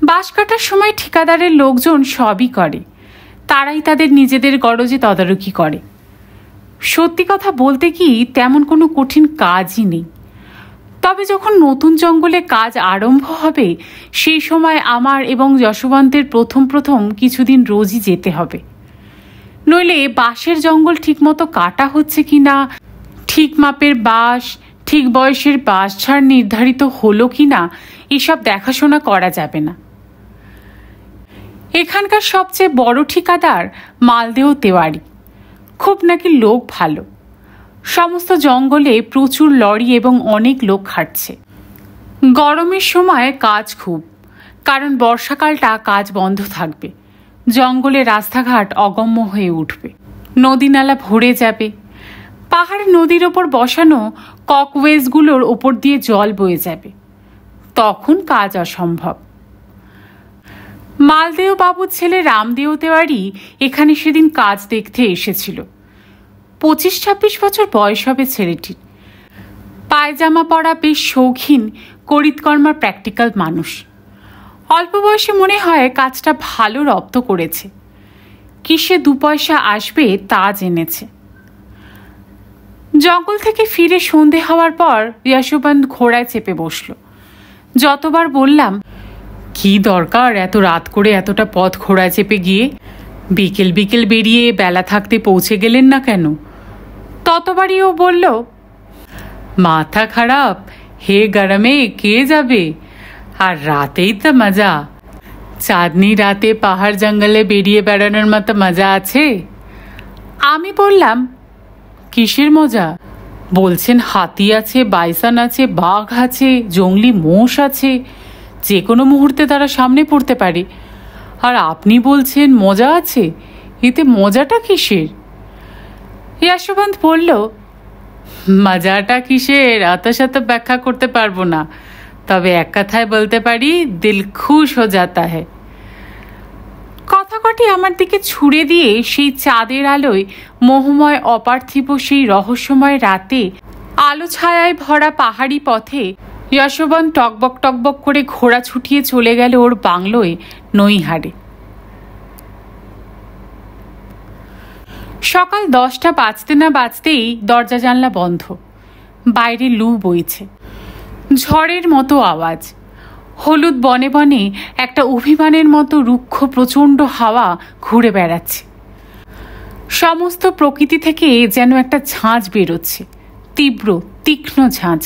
বাঁশ কাটার সময় ঠিকাদারের লোকজন সবই করে, তারাই তাদের নিজেদের গরজে তদারকি করে। সত্যি কথা বলতে কি, তেমন কোনো কঠিন কাজই নেই। তবে যখন নতুন জঙ্গলে কাজ আরম্ভ হবে, সেই সময় আমার এবং যশোবন্তের প্রথম কিছুদিন রোজই যেতে হবে। নইলে বাঁশের জঙ্গল ঠিকমতো কাটা হচ্ছে কিনা, ঠিক মাপের বাঁশ, ঠিক বয়সের বাঁশঝাড় নির্ধারিত হলো কিনা, এসব দেখাশোনা করা যাবে না। এখানকার সবচেয়ে বড় ঠিকাদার মালদেহ তেওয়ারি, খুব নাকি লোক ভালো। সমস্ত জঙ্গলে প্রচুর লরি এবং অনেক লোক খাটছে। গরমের সময় কাজ খুব, কারণ বর্ষাকালটা কাজ বন্ধ থাকবে। জঙ্গলে রাস্তাঘাট অগম্য হয়ে উঠবে, নদী নালা ভরে যাবে। পাহাড়ে নদীর ওপর বসানো ককওয়েজগুলোর ওপর দিয়ে জল বয়ে যাবে, তখন কাজ অসম্ভব। মালদেহ বাবুর ছেলে রামদেও তেওয়ারি এখানে সেদিন কাজ দেখতে এসেছিল। 25-26 বছর বয়স হবে ছেলেটির। পায়জামা পরা, বেশ শৌখিন, করিতকর্মার প্র্যাকটিক্যাল মানুষ। অল্প বয়সে মনে হয় কাজটা ভালো রপ্ত করেছে। কিসে 2 পয়সা আসবে তা জেনেছে। জঙ্গল থেকে ফিরে সন্ধে হওয়ার পর যশোবন্ত ঘোড়ায় চেপে বসল। যতবার বললাম, কি দরকার এত রাত করে এতটা পথ ঘোড়ায় চেপে গিয়ে, বিকেল বিকেল বেরিয়ে বেলা থাকতে পৌঁছে গেলেন না কেন? ততবারই ও বলল, মাথা খারাপ, হে গরমে কে যাবে, আর রাতেই তো মজা। চাঁদনি রাতে পাহাড় জঙ্গলে বেরিয়ে বেড়ানোর মতো মজা আছে। আমি বললাম, কিসের মজা? বলছেন হাতি আছে, বাইসন আছে, বাঘ আছে, জঙ্গলি মোষ আছে, যে কোনো মুহূর্তে তারা সামনে পড়তে পারে। আর আপনি বলছেন মজা আছে, এতে মজাটা কিসের? যশোবন্ত বলল, মজাটা কিসের অত শত ব্যাখ্যা করতে পারবো না, তবে এক কথায় বলতে পারি, দিল খুশ হয়ে যাতা হ্যায়। কথা কটি আমার দিকে ছুড়ে দিয়ে সেই চাঁদের আলোয় মোহময় অপার্থিব সেই রহস্যময় রাতে আলো ছায়ায় ভরা পাহাড়ি পথে যশোবন্ত টকবক টকবক করে ঘোড়া ছুটিয়ে চলে গেল ওর বাংলোয় নৈহারে। সকাল 10টা বাজতে না বাজতেই দরজা জানলা বন্ধ। বাইরে লু বইছে, ঝড়ের মতো আওয়াজ। হলুদ বনে বনে একটা অভিমানের মতো রুক্ষ প্রচণ্ড হাওয়া ঘুরে বেড়াচ্ছে। সমস্ত প্রকৃতি থেকে যেন একটা ঝাঁঝ বেরোচ্ছে, তীব্র তীক্ষ্ণ ঝাঁঝ।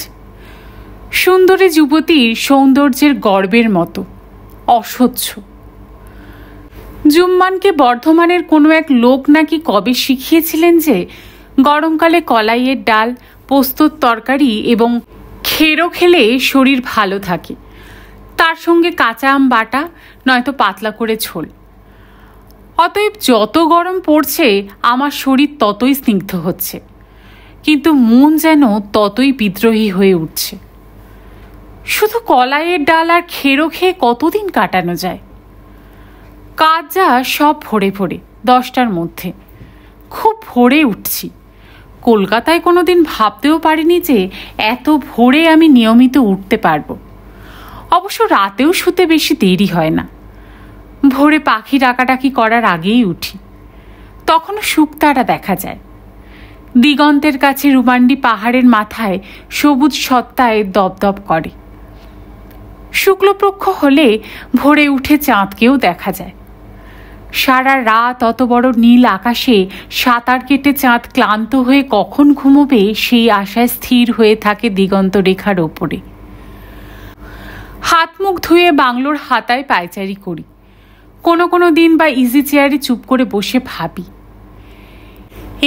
সুন্দরী যুবতীর সৌন্দর্যের গর্বের মতো, অসহ্য। জুম্মানকে বর্ধমানের কোনো এক লোক নাকি কবে শিখিয়েছিলেন যে গরমকালে কলাইয়ের ডাল, পোস্তর তরকারি এবং খেরো খেলে শরীর ভালো থাকে, তার সঙ্গে কাঁচা আম বাটা, নয়তো পাতলা করে ঝোল। অতএব যত গরম পড়ছে আমার শরীর ততই স্নিগ্ধ হচ্ছে, কিন্তু মন যেন ততই বিদ্রোহী হয়ে উঠছে। শুধু কলাইয়ের ডাল আর খেরো খেয়ে কতদিন কাটানো যায়? কাজ যা সব ভোরে ভোরে 10টার মধ্যে। খুব ভোরে উঠছি। কলকাতায় কোনোদিন ভাবতেও পারিনি যে এত ভোরে আমি নিয়মিত উঠতে পারবো। অবশ্য রাতেও শুতে বেশি দেরি হয় না। ভোরে পাখি ডাকাডাকি করার আগেই উঠি, তখনও শুকতারা দেখা যায়। দিগন্তের কাছে রুমান্ডি পাহাড়ের মাথায় সবুজ সত্তায় দপদপ করে। শুক্লপক্ষ হলে ভোরে উঠে চাঁদকেও দেখা যায়। সারা রাত অত বড় নীল আকাশে সাঁতার কেটে চাঁদ ক্লান্ত হয়ে কখন ঘুমোবে সেই আশায় স্থির হয়ে থাকে দিগন্ত রেখার ওপরে। হাত মুখ ধুয়ে বাংলোর হাতায় পায়চারি করি। কোনো কোনো দিন বা ইজি চেয়ারে চুপ করে বসে ভাবি।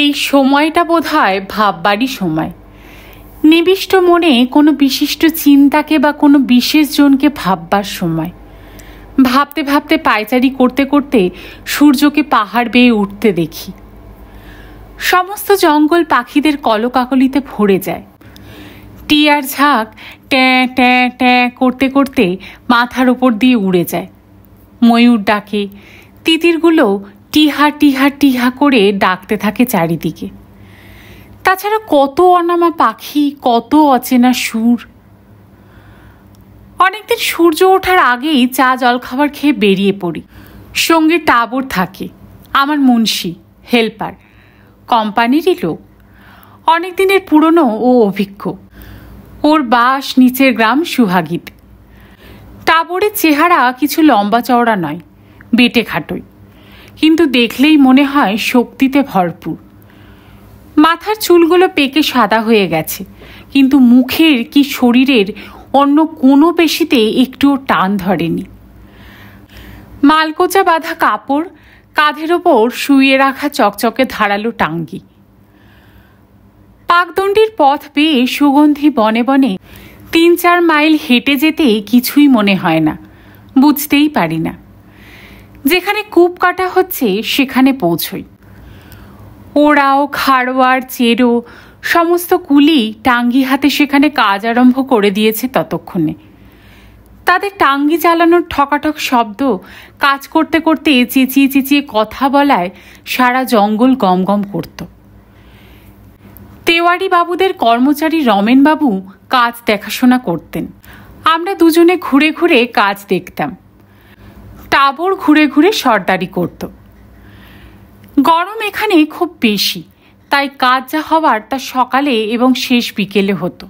এই সময়টা বোধহয় ভাববারই সময়। নিবিষ্ট মনে কোনো বিশিষ্ট চিন্তাকে বা কোনো বিশেষ জনকে ভাববার সময়। ভাবতে ভাবতে পায়চারি করতে করতে সূর্যকে পাহাড় বেয়ে উঠতে দেখি। সমস্ত জঙ্গল পাখিদের কলকাকলিতে ভরে যায়। টিয়ার ঝাঁক ট্যাঁ ট্যাঁ ট্যাঁ করতে করতে মাথার ওপর দিয়ে উড়ে যায়। ময়ূর ডাকে, তিতিরগুলো টিহা টিহা টিহা করে ডাকতে থাকে চারিদিকে। তাছাড়া কত অনামা পাখি, কত অচেনা সুর। অনেকদিন সূর্য ওঠার আগেই চা জলখাবার খেয়ে বেরিয়ে পড়ি। সঙ্গে টাবর থাকে, আমার মুন্সি, হেল্পার, কোম্পানিরই লোক। অনেকদিনের পুরনো ও অভিজ্ঞ। ওর বাস নিচের গ্রাম সুহাগীতে। টাবরের চেহারা কিছু লম্বা চওড়া নয়, বেটে খাটোই, কিন্তু দেখলেই মনে হয় শক্তিতে ভরপুর। মাথার চুলগুলো পেকে সাদা হয়ে গেছে, কিন্তু মুখের কি শরীরের অন্য কোনো পেশিতে একটুও টান ধরেনি। মালকোচা বাঁধা কাপড়, কাঁধের ওপর শুইয়ে রাখা চকচকে ধারালো টাঙ্গি। পাকদণ্ডির পথ পেয়ে সুগন্ধি বনে বনে 3-4 মাইল হেঁটে যেতে কিছুই মনে হয় না, বুঝতেই পারি না। যেখানে কূপ কাটা হচ্ছে সেখানে পৌঁছই। ওরাও, খাড়োয়ার, চেরো সমস্ত কুলি টাঙ্গি হাতে সেখানে কাজ আরম্ভ করে দিয়েছে ততক্ষণে। তাদের টাঙ্গি চালানোর ঠকাঠক শব্দ কাজ করতে করতে চেঁচিয়ে চেঁচিয়ে কথা বলায় সারা জঙ্গল গমগম করত। তেওয়ারি বাবুদের কর্মচারী রমেন বাবু কাজ দেখাশোনা করতেন। আমরা দুজনে ঘুরে ঘুরে কাজ দেখতাম। টাবর ঘুরে ঘুরে সর্দারি করত। গরম এখানে খুব বেশি, তাই কাজ যা হওয়ার তা সকালে এবং শেষ বিকেলে হতো।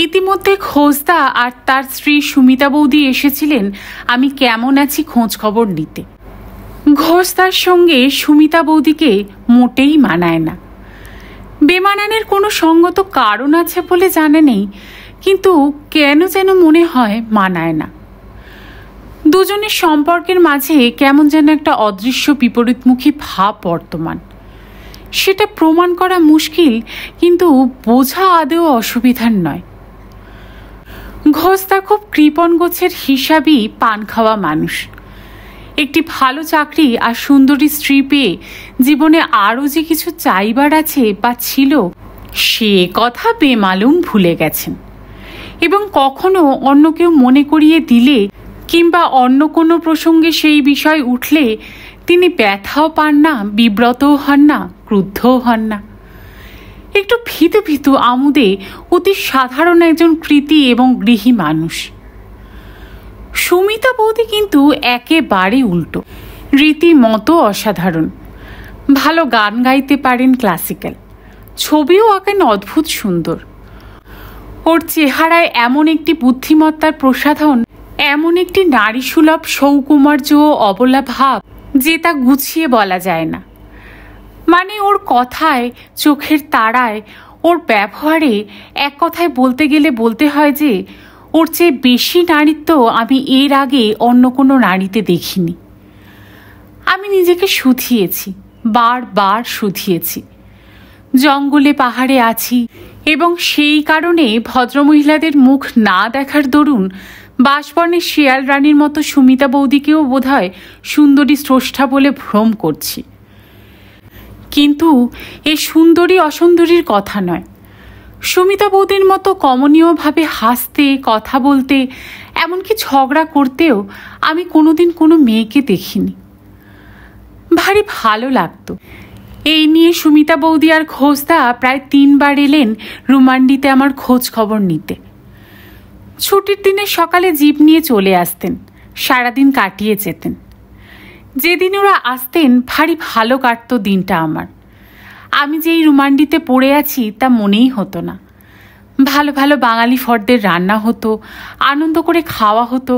ইতিমধ্যে খোঁজদা আর তার স্ত্রী সুমিতা বৌদি এসেছিলেন আমি কেমন আছি খোঁজ খবর নিতে। ঘোষদার সঙ্গে সুমিতা বৌদিকে মোটেই মানায় না। বেমানানের কোনো সঙ্গত কারণ আছে বলে জানা নেই, কিন্তু কেন যেন মনে হয় মানায় না। দুজনের সম্পর্কের মাঝে কেমন যেন একটা অদৃশ্য বিপরীতমুখী ভাব বর্তমান। সেটা প্রমাণ করা মুশকিল, কিন্তু বোঝা আদৌ অসুবিধার নয়। ঘোষদা খুব কৃপণ গোছের হিসাবই পান খাওয়া মানুষ। একটি ভালো চাকরি আর সুন্দরী স্ত্রী পেয়ে জীবনে আরও যে কিছু চাইবার আছে বা ছিল, সে কথা বেমালুম ভুলে গেছেন। এবং কখনো অন্য কেউ মনে করিয়ে দিলে কিংবা অন্য কোনো প্রসঙ্গে সেই বিষয় উঠলে তিনি ব্যথাও পান না, বিব্রতও হন না, ক্রুদ্ধও হন না। একটু ভীতু ভীতু আমোদে অতি সাধারণ একজন কৃতি এবং গৃহী মানুষ। সুমিতা বৌদি কিন্তু একেবারে উল্টো, রীতিমতো অসাধারণ। ভালো গান গাইতে পারেন, ক্লাসিক্যাল, ছবিও আঁকেন অদ্ভুত সুন্দর। ওর চেহারায় এমন একটি বুদ্ধিমত্তার প্রসাধন, এমন একটি নারীসুলভ সৌকুমার্য ও অবলা ভাব যে তা গুছিয়ে বলা যায় না। মানে ওর কথায়, চোখের তাড়ায়, ওর ব্যবহারে এক কথায় বলতে গেলে বলতে হয় যে ওর চেয়ে বেশি নারীত্ব আমি এর আগে অন্য কোনো নারীতে দেখিনি। আমি নিজেকে শুধিয়েছি, বারবার শুধিয়েছি। জঙ্গলে পাহাড়ে আছি এবং সেই কারণে ভদ্রমহিলাদের মুখ না দেখার দরুন বাঁশবনের শিয়াল রানীর মতো সুমিতা বৌদিকেও বোধহয় সুন্দরী স্রষ্টা বলে ভ্রম করছি। কিন্তু এ সুন্দরী অসুন্দরীর কথা নয়। সুমিতা বৌদির মতো কমনীয়ভাবে হাসতে, কথা বলতে, এমনকি ঝগড়া করতেও আমি কোনোদিন কোনো মেয়েকে দেখিনি। ভারী ভালো লাগতো। এই নিয়ে সুমিতা বৌদি আর ঘোষদা প্রায় 3 বার এলেন রুমান্ডিতে আমার খোঁজ খবর নিতে। ছুটির দিনে সকালে জিপ নিয়ে চলে আসতেন, সারাদিন কাটিয়ে যেতেন। যেদিন ওরা আসতেন ভারী ভালো কাটত দিনটা আমার। আমি যেই রুমান্ডিতে পড়ে আছি তা মনেই হতো না। ভালো ভালো বাঙালি ফর্দের রান্না হতো, আনন্দ করে খাওয়া হতো,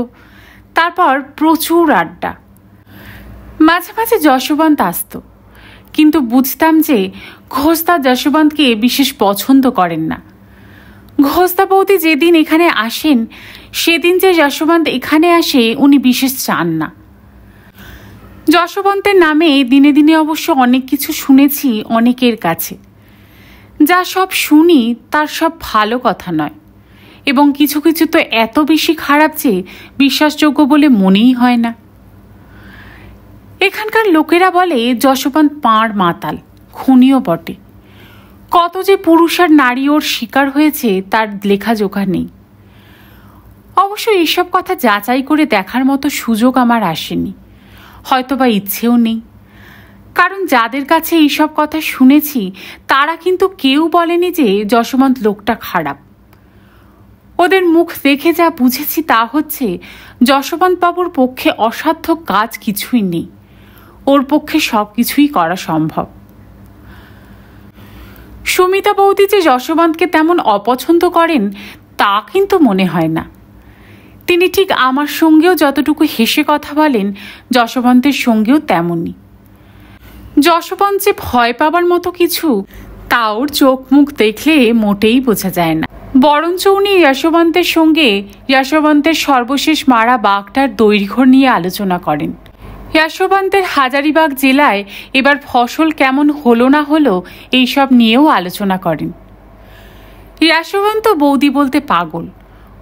তারপর প্রচুর আড্ডা। মাঝে মাঝে যশবন্ত আসত, কিন্তু বুঝতাম যে ঘোষদা যশবন্তকে বিশেষ পছন্দ করেন না। ঘোষদা বৌদি যেদিন এখানে আসেন সেদিন যে যশবন্ত এখানে আসে উনি বিশেষ চান না। যশবন্তের নামে দিনে দিনে অবশ্য অনেক কিছু শুনেছি অনেকের কাছে। যা সব শুনি তার সব ভালো কথা নয়, এবং কিছু কিছু তো এত বেশি খারাপ যে বিশ্বাসযোগ্য বলে মনেই হয় না। এখানকার লোকেরা বলে যশবন্ত পাঁড় মাতাল, খুনিও বটে। কত যে পুরুষ আর নারী ওর শিকার হয়েছে তার লেখাজোখা নেই। অবশ্য এইসব কথা যাচাই করে দেখার মতো সুযোগ আমার আসেনি, হয়তোবা ইচ্ছেও নেই। কারণ যাদের কাছে এইসব কথা শুনেছি তারা কিন্তু কেউ বলেনি যে যশবন্ত লোকটা খারাপ। ওদের মুখ দেখে যা বুঝেছি তা হচ্ছে যশবন্ত বাবুর পক্ষে অসাধ্য কাজ কিছুই নেই, ওর পক্ষে সব কিছুই করা সম্ভব। সুমিতা বৌদি যে যশবন্তকে তেমন অপছন্দ করেন তা কিন্তু মনে হয় না। তিনি ঠিক আমার সঙ্গেও যতটুকু হেসে কথা বলেন যশবন্তের সঙ্গেও তেমনই। যশবন্ত যে ভয় পাবার মতো কিছু তা ওর চোখ মুখ দেখলে মোটেই বোঝা যায় না। বরঞ্চ উনি যশবন্তের সঙ্গে যশবন্তের সর্বশেষ মারা বাঘটার দৈর্ঘ্য নিয়ে আলোচনা করেন। যশবন্তের হাজারিবাগ জেলায় এবার ফসল কেমন হলো না হলো এইসব নিয়েও আলোচনা করেন। যশবন্ত বৌদি বলতে পাগল,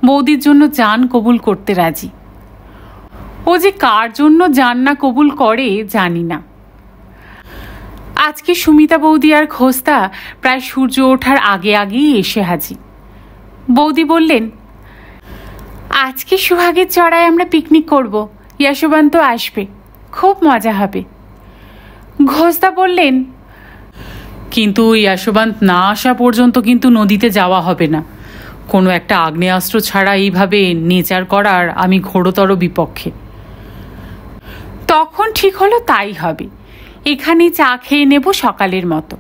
বৌদির জন্য জান কবুল করতে রাজি। ও যে কার জন্য জান না কবুল করে জানি না। আজকে সুমিতা বৌদি আর ঘোষদা প্রায় সূর্য ওঠার আগে আগেই এসে হাজির। বৌদি বললেন, আজকে সুহাগের চড়ায় আমরা পিকনিক করব, যশবন্ত আসবে, খুব মজা হবে। ঘোষদা বললেন, কিন্তু যশবন্ত না আসা পর্যন্ত কিন্তু নদীতে যাওয়া হবে না। কোনো একটা আগ্নেয়াস্ত্র ছাড়া এইভাবে নেচার করার আমি ঘোরতর বিপক্ষে। তখন ঠিক হলো তাই হবে, এখানে চা খেয়ে নেব সকালের মতো।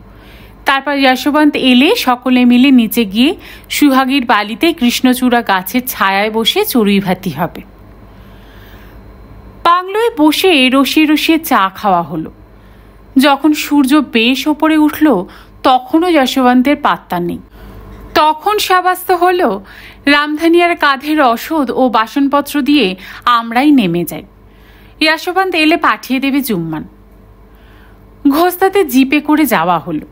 তারপর যশবন্ত এলে সকলে মিলে নিচে গিয়ে সুহাগীর বালিতে কৃষ্ণচূড়া গাছের ছায়ায় বসে চড়ুই ভাতি হবে। বাংলোয় বসে রসিয়ে রসিয়ে চা খাওয়া হলো। যখন সূর্য বেশ ওপরে উঠল তখনও যশবন্তের পাত্তা নেই। তখন সাবাস্ত হলো রামধানিয়ার কাঁধের রসদ ও বাসনপত্র দিয়ে আমরাই নেমে যাই। যশবন্ত এলে পাঠিয়ে দেবে জুম্মান। ঘোষদাতে জিপে করে যাওয়া হলো।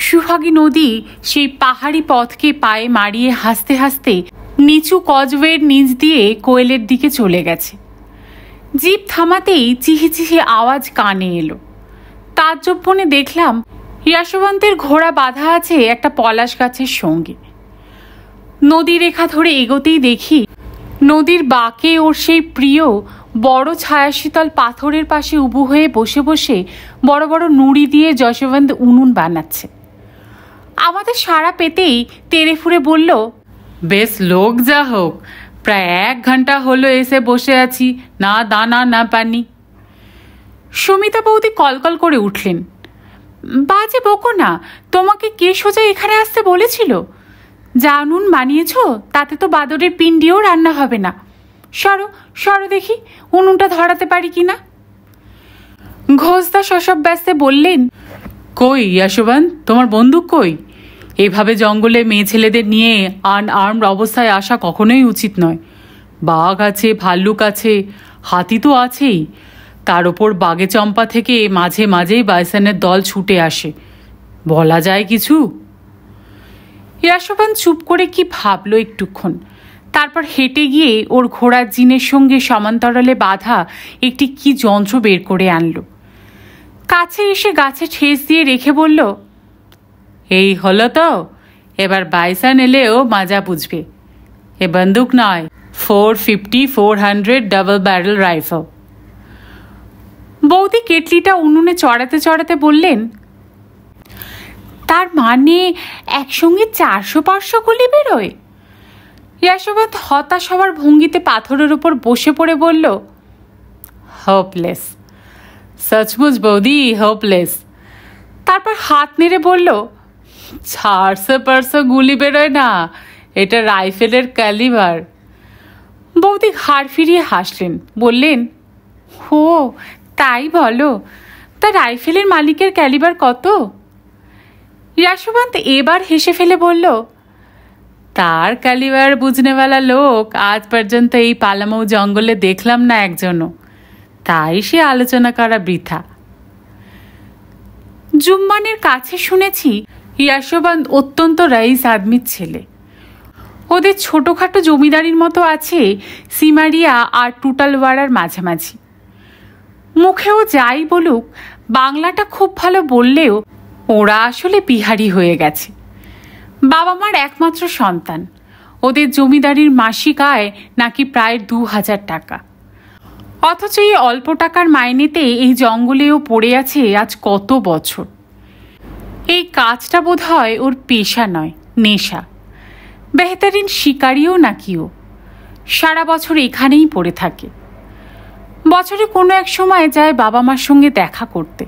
সুহাগী নদী সেই পাহাড়ি পথকে পায়ে মারিয়ে হাসতে হাসতে নিচু কজওয়ের নিচ দিয়ে কোয়েলের দিকে চলে গেছে। জিপ থামাতেই চিহি চিহি আওয়াজ কানে এলো। তাজ্জব বনে দেখলাম যশবন্তের ঘোড়া বাঁধা আছে একটা পলাশ গাছের সঙ্গে। নদী রেখা ধরে এগোতেই দেখি নদীর বাঁকে ওর সেই প্রিয় বড় ছায়াশীতল পাথরের পাশে উবু হয়ে বসে বসে বড় বড় নুড়ি দিয়ে যশবন্ত উনুন বানাচ্ছে। আমাদের সাড়া পেতেই তেড়ে ফুরে বলল, বেশ লোক যা হোক, প্রায় 1 ঘন্টা হলো এসে বসে আছি, না দানা না পানি। সুমিতা বৌদি কলকল করে উঠলেন। বাজে বকো না, তোমাকে কে সোজা এখানে আসতে বলেছিল? যা নুন বানিয়েছ তাতে তো বাদরের পিণ্ডিও রান্না হবে না। সরো সরো দেখি উনুনটা ধরাতে পারি কিনা। ঘোষদা শশব ব্যস্তে বললেন, কই ইয়াশোবান, তোমার বন্দুক কই? এভাবে জঙ্গলে মেয়ে ছেলেদের নিয়ে আনআর্মড অবস্থায় আসা কখনোই উচিত নয়। বাঘ আছে, ভাল্লুক আছে, হাতি তো আছেই, তার ওপর বাগে চম্পা থেকে মাঝে মাঝেই বাইসনের দল ছুটে আসে। বলা যায় কিছু? ইয়াশোবান চুপ করে কি ভাবলো একটুক্ষণ, তারপর হেঁটে গিয়ে ওর ঘোড়ার জিনের সঙ্গে সমান্তরালে বাঁধা একটি কি যন্ত্র বের করে আনলো। কাছে এসে গাছে ঠেস দিয়ে রেখে বলল, এই হলো তো, এবার বাইসন এলেও মাজা বুঝবে। এ বন্দুক নয়, 450 400 ডাবল ব্যারেল রাইফেল। বৌদি কেটলিটা উনুনে চড়াতে চড়াতে বললেন, তার মানে একসঙ্গে 400-500 গুলি বেরোয়? ইয়াশোবাদ হতাশ হওয়ার ভঙ্গিতে পাথরের উপর বসে পড়ে বলল, হোপলেস, সচমুচ বৌদি হোপলেস। তারপর হাত নেড়ে বলল, 400-500 গুলি বেরোয় না, এটা রাইফেলের ক্যালিবার। বৌদি ঘাড় ফিরিয়ে হাসলেন, বললেন, ও তাই বলো, তা রাইফেলের মালিকের ক্যালিবার কত? ইয়াশোবান্ত এবার হেসে ফেলে বলল, তার ক্যালিবার বুঝনেওয়ালা লোক আজ পর্যন্ত এই পালামৌ জঙ্গলে দেখলাম না একজনও, তাই সে আলোচনা করা বৃথা। জুম্মানের কাছে শুনেছি ইয়াশোবান্ত অত্যন্ত রাইস আদমির ছেলে। ওদের ছোটোখাটো জমিদারির মতো আছে সিমারিয়া আর টুটালওয়াড়ার মাঝামাঝি। মুখেও যাই বলুক, বাংলাটা খুব ভালো বললেও ওরা আসলে বিহারি হয়ে গেছে। বাবা মার একমাত্র সন্তান, ওদের জমিদারির মাসিক আয় নাকি প্রায় 2000 টাকা। অথচ এই অল্প টাকার মাইনেতে এই জঙ্গলেও পড়ে আছে আজ কত বছর। এই কাজটা বোধ হয় ওর পেশা নয়, নেশা। বেহতারিন শিকারিও নাকিও, সারা বছর এখানেই পড়ে থাকে। বছরে কোনো এক সময় যায় বাবা মার সঙ্গে দেখা করতে,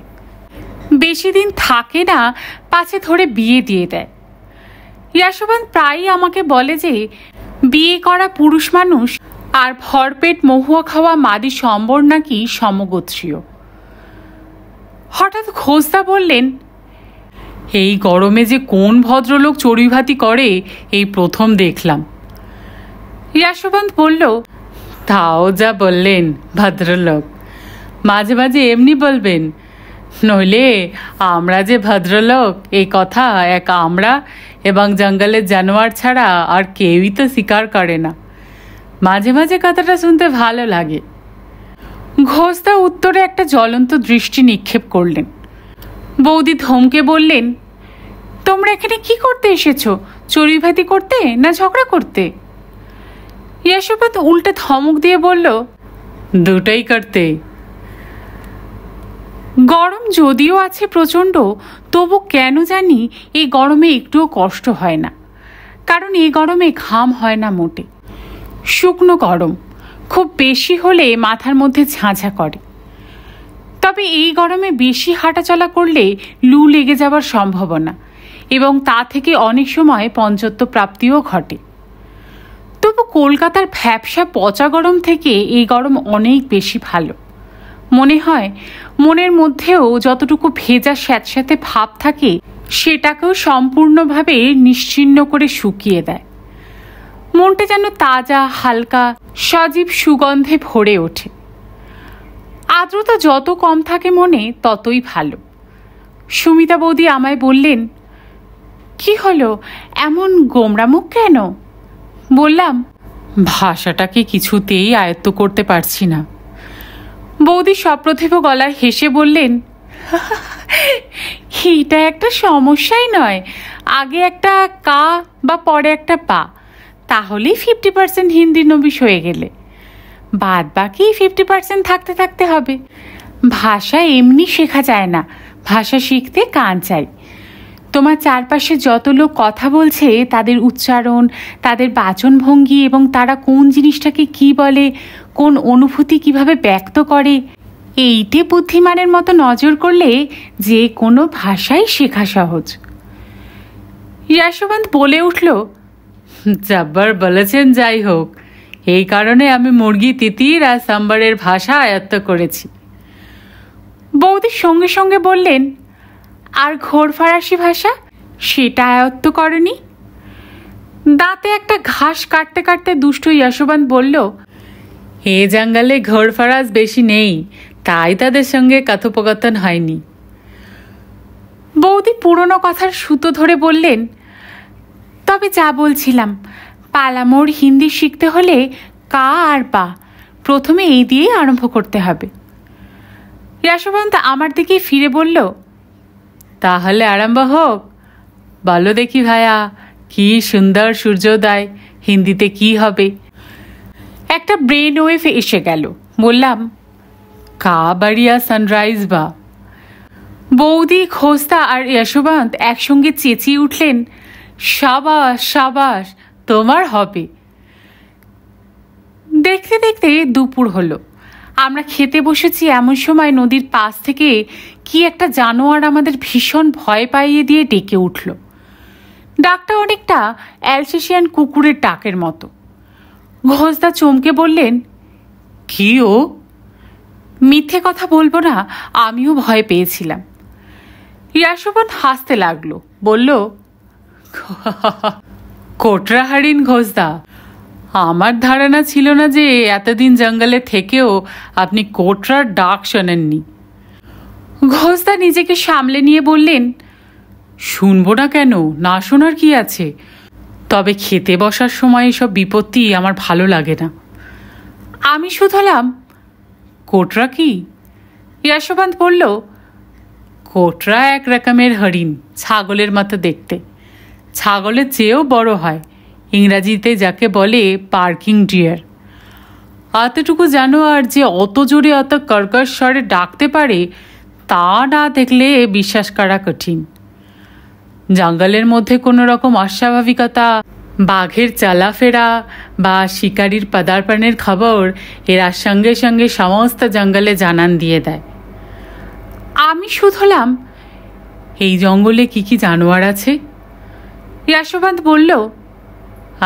বেশি দিন থাকে না, পাছে ধরে বিয়ে দিয়ে দেয়। ইয়াশোবান প্রায়ই আমাকে বলে যে বিয়ে করা পুরুষ মানুষ আর ভরপেট মহুয়া খাওয়া মাদি সম্বর নাকি সমগোত্রীয়। হঠাৎ ঘোষদা বললেন, এই গরমে যে কোন ভদ্রলোক চড়ুইভাতি করে এই প্রথম দেখলাম। ইয়াশোবান্ত বলল, তাও যা বললেন ভদ্রলোক, মাঝে মাঝে এমনি বলবেন, নইলে আমরা যে ভদ্রলোক এই কথা এক আমরা এবং জঙ্গলের জানোয়ার ছাড়া আর কেউই তো স্বীকার করে না। মাঝে মাঝে কথাটা শুনতে ভালো লাগে। ঘোষদা উত্তরে একটা জ্বলন্ত দৃষ্টি নিক্ষেপ করলেন। বৌদি ধমকে বললেন, তোমরা এখানে কি করতে এসেছ? চড়ুইভাতি করতে না ঝগড়া করতে? ইয়াশোবাদ উল্টে ধমক দিয়ে বলল, দুটোই করতে। গরম যদিও আছে প্রচণ্ড, তবু কেন জানি এই গরমে একটুও কষ্ট হয় না, কারণ এই গরমে ঘাম হয় না মোটে। শুকনো গরম, খুব বেশি হলে মাথার মধ্যে ঝাঁঝা করে। তবে এই গরমে বেশি হাঁটাচলা করলে লু লেগে যাওয়ার সম্ভাবনা এবং তা থেকে অনেক সময় পঞ্চত্ব প্রাপ্তিও ঘটে। তবু কলকাতার ভ্যাপসা পচা গরম থেকে এই গরম অনেক বেশি ভালো। মনে হয় মনের মধ্যেও যতটুকু ভেজা স্যাঁতস্যাঁতে ভাব থাকে সেটাকেও সম্পূর্ণভাবে নিশ্চিহ্ন করে শুকিয়ে দেয়। মনটা যেন তাজা, হালকা, সজীব সুগন্ধে ভরে ওঠে। আর্দ্রতা যত কম থাকে মনে ততই ভালো। সুমিতা বৌদি আমায় বললেন, কি হলো, এমন গোমরা মুখ কেন? বললাম, ভাষাটাকে কিছুতেই আয়ত্ত করতে পারছি না। বৌদি সপ্রতিভ গলায় হেসে বললেন, এটা একটা সমস্যাই নয়। আগে একটা কা বা পরে একটা পা, তাহলেই 50% হিন্দি নবিশ হয়ে গেলে বাদ বাকি 50% থাকতে থাকতে হবে। ভাষা এমনি শেখা যায় না, ভাষা শিখতে কান চাই। তোমার চারপাশে যত লোক কথা বলছে তাদের উচ্চারণ, তাদের বাচনভঙ্গি এবং তারা কোন জিনিসটাকে কি বলে, কোন অনুভূতি কিভাবে ব্যক্ত করে, এইটে বুদ্ধিমানের মতো নজর করলে যে কোনো ভাষাই শেখা সহজ। যশবন্ত বলে উঠল, জব্বর বলেছেন। যাই হোক, এই কারণে আমি মুরগি, তিতির আর সাম্বারের ভাষা আয়ত্ত করেছি। বৌদি সঙ্গে সঙ্গে বললেন, আর ঘোর ফরাসি ভাষা, সেটা আয়ত্ত করনি? দাঁতে একটা ঘাস কাটতে কাটতে দুষ্ট যশবন্ত বলল, এ জঙ্গলে ঘোর ফরাস বেশি নেই, তাই তাদের সঙ্গে কথোপকথন হয়নি। বৌদি পুরনো কথার সুতো ধরে বললেন, তবে যা বলছিলাম, পালামোর হিন্দি শিখতে হলে কা আর পা প্রথমে এই দিয়েই আরম্ভ করতে হবে। যশবন্ত আমার দিকে ফিরে বলল, তাহলে আরম্ভ হোক। বলো দেখি ভায়া, কি সুন্দর সূর্যোদয়, হিন্দিতে কি হবে? একটা ব্রেন ওয়েভ এসে গেল। বললাম, কা বাড়িয়া সানরাইজ বা। বৌদি, খোস্তা আর যশবন্ত একসঙ্গে চেঁচিয়ে উঠলেন, সাবাস সাবাস, তোমার হবে। দেখতে দেখতে দুপুর হলো। আমরা খেতে বসেছি, এমন সময় নদীর পাশ থেকে কি একটা জানোয়ার আমাদের ভীষণ ভয় পাইয়ে দিয়ে ডেকে উঠল। ডাকটা অনেকটা অ্যালসেশিয়ান কুকুরের ডাকের মতো। ঘোষদা চমকে বললেন, কি ও? মিথ্যে কথা বলবো না, আমিও ভয় পেয়েছিলাম। যশবন্ত হাসতে লাগলো, বলল, কোটরা হরিণ ঘোষদা। আমার ধারণা ছিল না যে এতদিন জঙ্গলে থেকেও আপনি কোটরার ডাক শোনেননি। ঘোষদা নিজেকে সামলে নিয়ে বললেন, শুনবো না কেন, না শোনার কি আছে? তবে খেতে বসার সময় এসব বিপত্তি আমার ভালো লাগে না। আমি শুধলাম, কোটরা কি? যশবন্ত বলল, কোটরা এক রকমের হরিণ, ছাগলের মতো দেখতে, ছাগলের চেয়েও বড় হয়। ইংরাজিতে যাকে বলে পার্কিং ডিয়ার। এতটুকু জানো, আর যে অত জোরে অত কর্কশ স্বরে ডাকতে পারে, তা না দেখলে বিশ্বাস করা কঠিন। জঙ্গলের মধ্যে কোনো রকম অস্বাভাবিকতা, বাঘের চলাফেরা বা শিকারীর পদার্পণের খবর এরা সঙ্গে সঙ্গে সমস্ত জঙ্গলে জানান দিয়ে দেয়। আমি শুধলাম, এই জঙ্গলে কি কি জানোয়ার আছে? যশবন্ত বলল,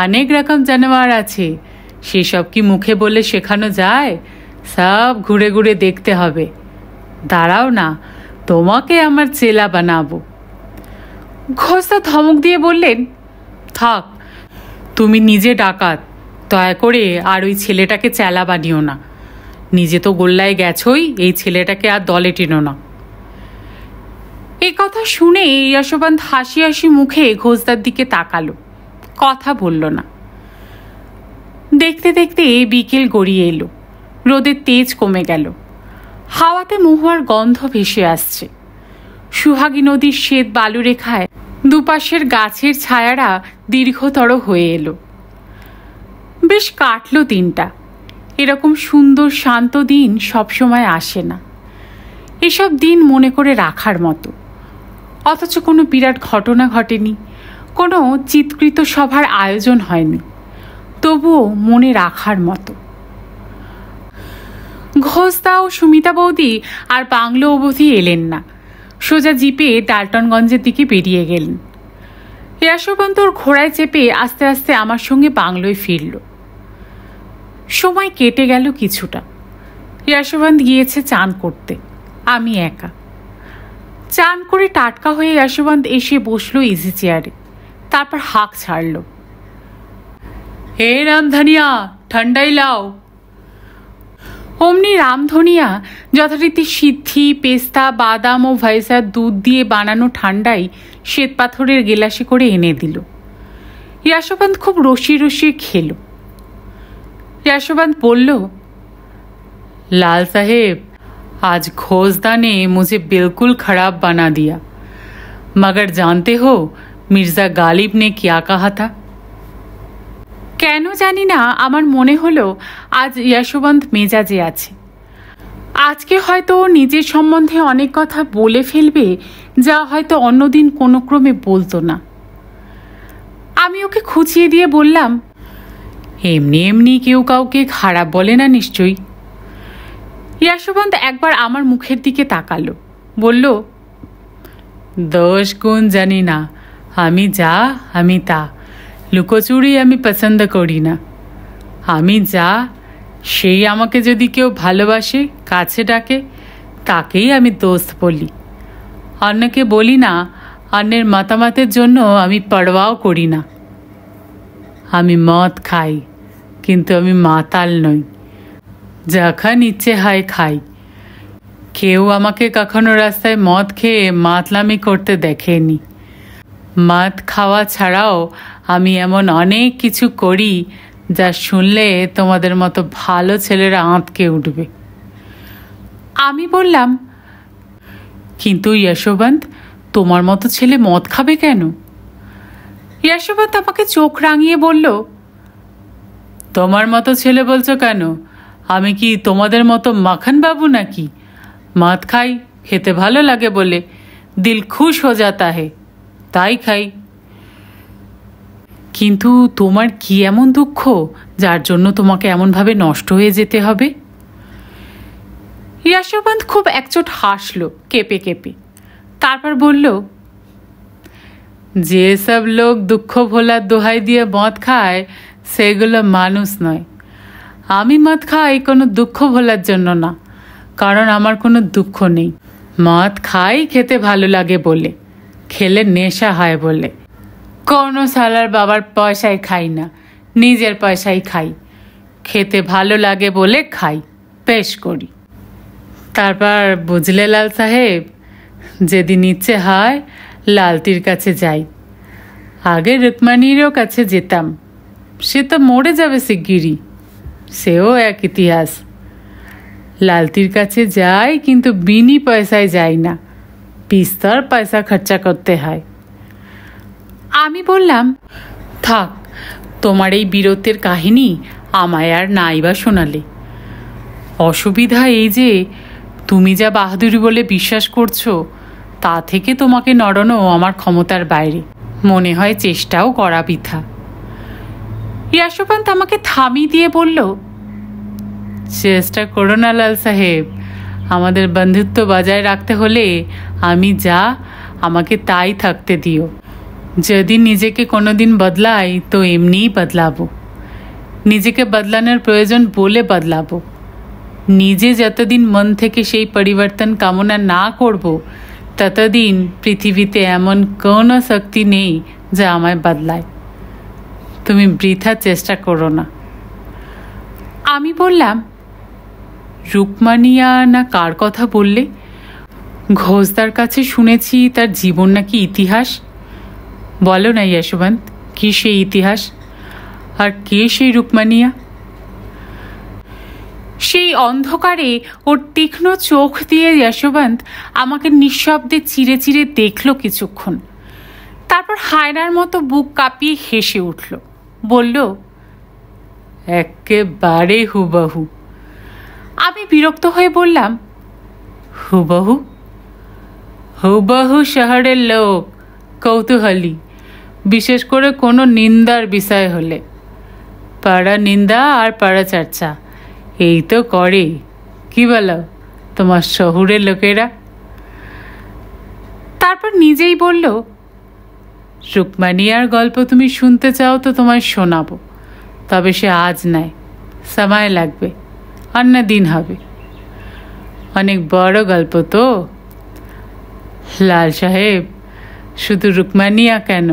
অনেক রকম জানোয়ার আছে, সেসব কি মুখে বলে শেখানো যায়? সব ঘুরে ঘুরে দেখতে হবে। দাঁড়াও না, তোমাকে আমার চেলা বানাবো। ঘোষদা ধমক দিয়ে বললেন, থাক, তুমি নিজে ডাকাত, দয়া করে আর ওই ছেলেটাকে চেলা বানিও না। নিজে তো গোল্লায় গেছই, এই ছেলেটাকে আর দলে টেনো না। এই কথা শুনে যশবন্ত হাসি হাসি মুখে ঘোষদার দিকে তাকালো, কথা বলল না। দেখতে দেখতে বিকেল গড়িয়ে এলো, রোদের তেজ কমে গেল। হাওয়াতে মহুয়ার গন্ধ ভেসে আসছে। সুহাগী নদীর শ্বেত বালুরেখায় দুপাশের গাছের ছায়ারা দীর্ঘতর হয়ে এলো। বেশ কাটল দিনটা। এরকম সুন্দর শান্ত দিন সবসময় আসে না। এসব দিন মনে করে রাখার মতো, অথচ কোনো বিরাট ঘটনা ঘটেনি, কোনো চিৎকৃত সভার আয়োজন হয়নি, তবুও মনে রাখার মতো। ঘোষদা ও সুমিতা বৌদি আর বাংলো অবধি এলেন না, সোজা জিপে ডাল্টনগঞ্জের দিকে বেরিয়ে গেলেন। যশবন্ত ওর ঘোড়ায় চেপে আস্তে আস্তে আমার সঙ্গে বাংলোয় ফিরল। সময় কেটে গেল কিছুটা। যশবন্ত গিয়েছে চান করতে, আমি একা। চান করে টাটকা হয়ে যশবন্ত এসে বসলো ইজি চেয়ারে, তারপর হাঁক ছাড়ল, হে রামধনিয়া, ঠান্ডাই লাও। অমনি রামধনিয়া যথারীতি সিদ্ধি, পেস্তা, বাদাম ও ভয়সার দুধ দিয়ে বানানো ঠান্ডাই শ্বেত পাথরের গেলাসে করে এনে দিল। যশবন্ত খুব রসিয়ে রসিয়ে খেল। যশবন্ত বলল, लाल साहेब, आज खोजदा ने मुझे बिल्कुल खराब बना दिया, मगर जानते हो मिर्जा गालिब ने क्या कहा था? কেন জানি না আমার মনে হলো আজ যশবন্ত মেজাজে আছে। আজকে হয়তো নিজের সম্বন্ধে অনেক কথা বলে ফেলবে, যা হয়তো অন্যদিন কোনো ক্রমে বলতো না। আমি ওকে খুঁচিয়ে দিয়ে বললাম, এমনি এমনি কেউ কাউকে খারাপ বলে না নিশ্চয়ই। যশবন্ত একবার আমার মুখের দিকে তাকালো, বলল, দোষ গুণ জানি না, আমি যা আমি তা, লুকোচুরি আমি পছন্দ করি না। আমি যা, সেই আমাকে যদি কেউ ভালোবাসে, কাছে ডাকে, তাকেই আমি দোস্ত বলি। অন্যকে বলি না, অন্যের মতামতের জন্য আমি পরোয়াও করি না। আমি মদ খাই, কিন্তু আমি মাতাল নই। যখন ইচ্ছে হয় খাই। কেউ আমাকে কখনো রাস্তায় মদ খেয়ে মাতলামি করতে দেখেনি। মদ খাওয়া ছাড়াও আমি এমন অনেক কিছু করি যা শুনলে তোমাদের মতো ভালো ছেলেরা আঁতকে উঠবে। আমি বললাম, কিন্তু যশবন্ত, তোমার মতো ছেলে মদ খাবে কেন? যশবন্ত আমাকে চোখ রাঙিয়ে বলল, তোমার মতো ছেলে বলছো কেন? আমি কি তোমাদের মতো মাখন বাবু নাকি? মদ খাই, খেতে ভালো লাগে বলে, দিল খুশ হো যাতা হে, তাই খাই। কিন্তু তোমার কি এমন দুঃখ যার জন্য তোমাকে এমনভাবে নষ্ট হয়ে যেতে হবে? যশবন্ত খুব একচোট হাসল কেঁপে কেঁপে। তারপর বলল, যেসব লোক দুঃখ ভোলার দোহাই দিয়ে মদ খায় সেগুলো মানুষ নয়। আমি মদ খাই কোনো দুঃখ ভোলার জন্য না, কারণ আমার কোনো দুঃখ নেই। মদ খাই খেতে ভালো লাগে বলে, খেলে নেশা হয় বলে। কোনো সালার বাবার পয়সায় খাই না, নিজের পয়সায় খাই। খেতে ভালো লাগে বলে খাই, পেশ করি। তারপর বুঝলে লাল সাহেব, যেদিন ইচ্ছে হয় লালতির কাছে যাই। আগে রুকমানিরও কাছে যেতাম, সে তো মরে যাবে শিগগিরই, সেও এক ইতিহাস। লালতির কাছে যাই, কিন্তু বিনি পয়সায় যাই না, বিস্তর পয়সা খরচা করতে হয়। আমি বললাম, থাক, তোমার এই বীরত্বের কাহিনী আমায় আর নাই বা শোনালে। অসুবিধা এই যে তুমি যা বাহাদুরি বলে বিশ্বাস করছো, তা থেকে তোমাকে নড়ানো আমার ক্ষমতার বাইরে। মনে হয় চেষ্টাও করা বৃথা। যশবন্ত আমাকে থামিয়ে দিয়ে বলল, চেষ্টা করো না লাল সাহেব, আমাদের বন্ধুত্ব বজায় রাখতে হলে আমি যা, আমাকে তাই থাকতে দিও। যদি নিজেকে কোনোদিন বদলাই তো এমনিই বদলাবো, নিজেকে বদলানোর প্রয়োজন বলে বদলাবো। নিজে যতদিন মন থেকে সেই পরিবর্তন কামনা না করব, ততদিন পৃথিবীতে এমন কোনো শক্তি নেই যা আমায় বদলায়। তুমি বৃথা চেষ্টা করো না। আমি বললাম, রুকমানিয়া না কার কথা বললে? ঘোষদার কাছে শুনেছি তার জীবন নাকি ইতিহাস। বলো না যশবন্ত, কি সেই ইতিহাস, আর কে সেই রুকমানিয়া? সেই অন্ধকারে ওর তীক্ষ্ণ চোখ দিয়ে যশবন্ত আমাকে নিঃশব্দে চিরে চিরে দেখল কিছুক্ষণ। তারপর হায়নার মতো বুক কাঁপিয়ে হেসে উঠল, বলল, একেবারে হুবহু। আমি বিরক্ত হয়ে বললাম, হুবহু? হুবহু শহরের লোক, কৌতূহলী, বিশেষ করে কোনো নিন্দার বিষয় হলে। পাড়া নিন্দা আর পাড়া চর্চা এই তো করে, কি বলো তোমার শহুরের লোকেরা? তারপর নিজেই বলল, রুকমানিয়ার গল্প তুমি শুনতে চাও তো তোমায় শোনাবো, তবে সে আজ নয়, সময় লাগবে, অন্য দিন হবে। অনেক বড় গল্প তো লাল সাহেব। শুধু রুকমানিয়া কেন,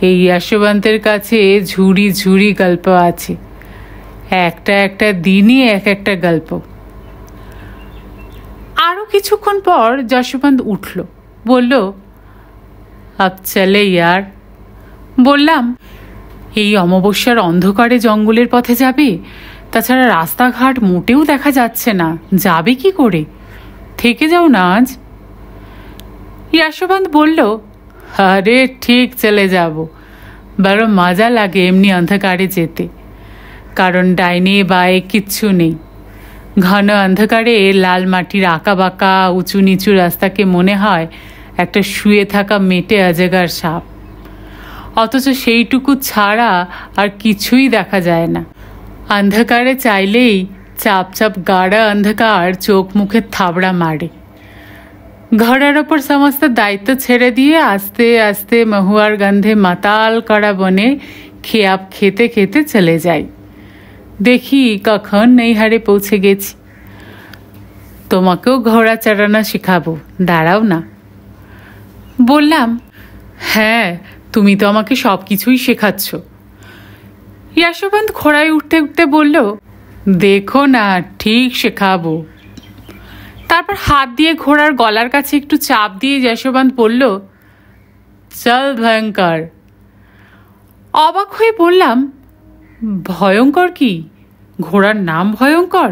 এই যশবন্তের কাছে ঝুড়ি ঝুড়ি গল্প আছে, একটা একটা দিনই এক একটা গল্প। আরো কিছুক্ষণ পর যশবন্ত উঠল, বলল, আব চলে ইয়ার। বললাম, এই অমাবস্যার অন্ধকারে জঙ্গলের পথে যাবে? তাছাড়া রাস্তাঘাট মোটেও দেখা যাচ্ছে না, যাবে কি করে? থেকে যাও না আজ। যশবন্ত বলল, আরে ঠিক চলে যাব, বড় মজা লাগে এমনি অন্ধকারে যেতে, কারণ ডাইনে বায়ে কিচ্ছু নেই। ঘন অন্ধকারে লাল মাটির আঁকা বাঁকা উঁচু নিচু রাস্তাকে মনে হয় একটা শুয়ে থাকা মেটে অজগর সাপ, অথচ সেইটুকু ছাড়া আর কিছুই দেখা যায় না। অন্ধকারে চাইলেই চাপ চাপ গাঢ় অন্ধকার চোখ মুখে থাবড়া মারে। ঘরের ওপর সমস্ত দায়িত্ব ছেড়ে দিয়ে আস্তে আস্তে মহুয়ার গন্ধে মাতাল করা বনে খেয়াপ খেতে খেতে চলে যাই। দেখি কখন নৈহারে পৌঁছে গেছি। তোমাকেও ঘোড়া চড়ানো শেখাবো, দাঁড়াও না। বললাম, হ্যাঁ, তুমি তো আমাকে সব কিছুই শেখাচ্ছ। যশোবন্ত ঘোড়ায় উঠতে উঠতে বলল, দেখো না, ঠিক শেখাবো। তারপর হাত দিয়ে ঘোড়ার গলার কাছে একটু চাপ দিয়ে যশোবন্ত বলল, চল ভয়ঙ্কর। অবাক হয়ে বললাম, ভয়ঙ্কর কি? ঘোড়ার নাম ভয়ঙ্কর?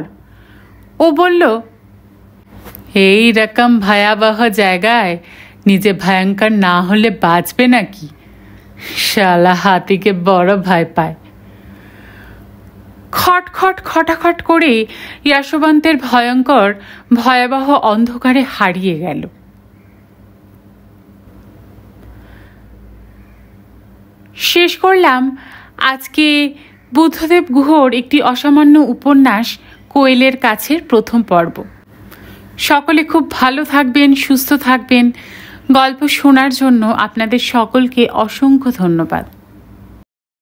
ও বলল, এই রকম ভয়াবহ জায়গায় নিজে ভয়ঙ্কর না হলে বাঁচবে নাকি? শালা হাতিকে বড় ভয় পায়। খটখট খটাখট করে যশোবন্তের ভয়ঙ্কর ভয়াবহ অন্ধকারে হারিয়ে গেল। শেষ করলাম আজকে বুদ্ধদেব গুহর একটি অসামান্য উপন্যাস কোয়েলের কাছের প্রথম পর্ব। সকলে খুব ভালো থাকবেন, সুস্থ থাকবেন। গল্প শোনার জন্য আপনাদের সকলকে অসংখ্য ধন্যবাদ।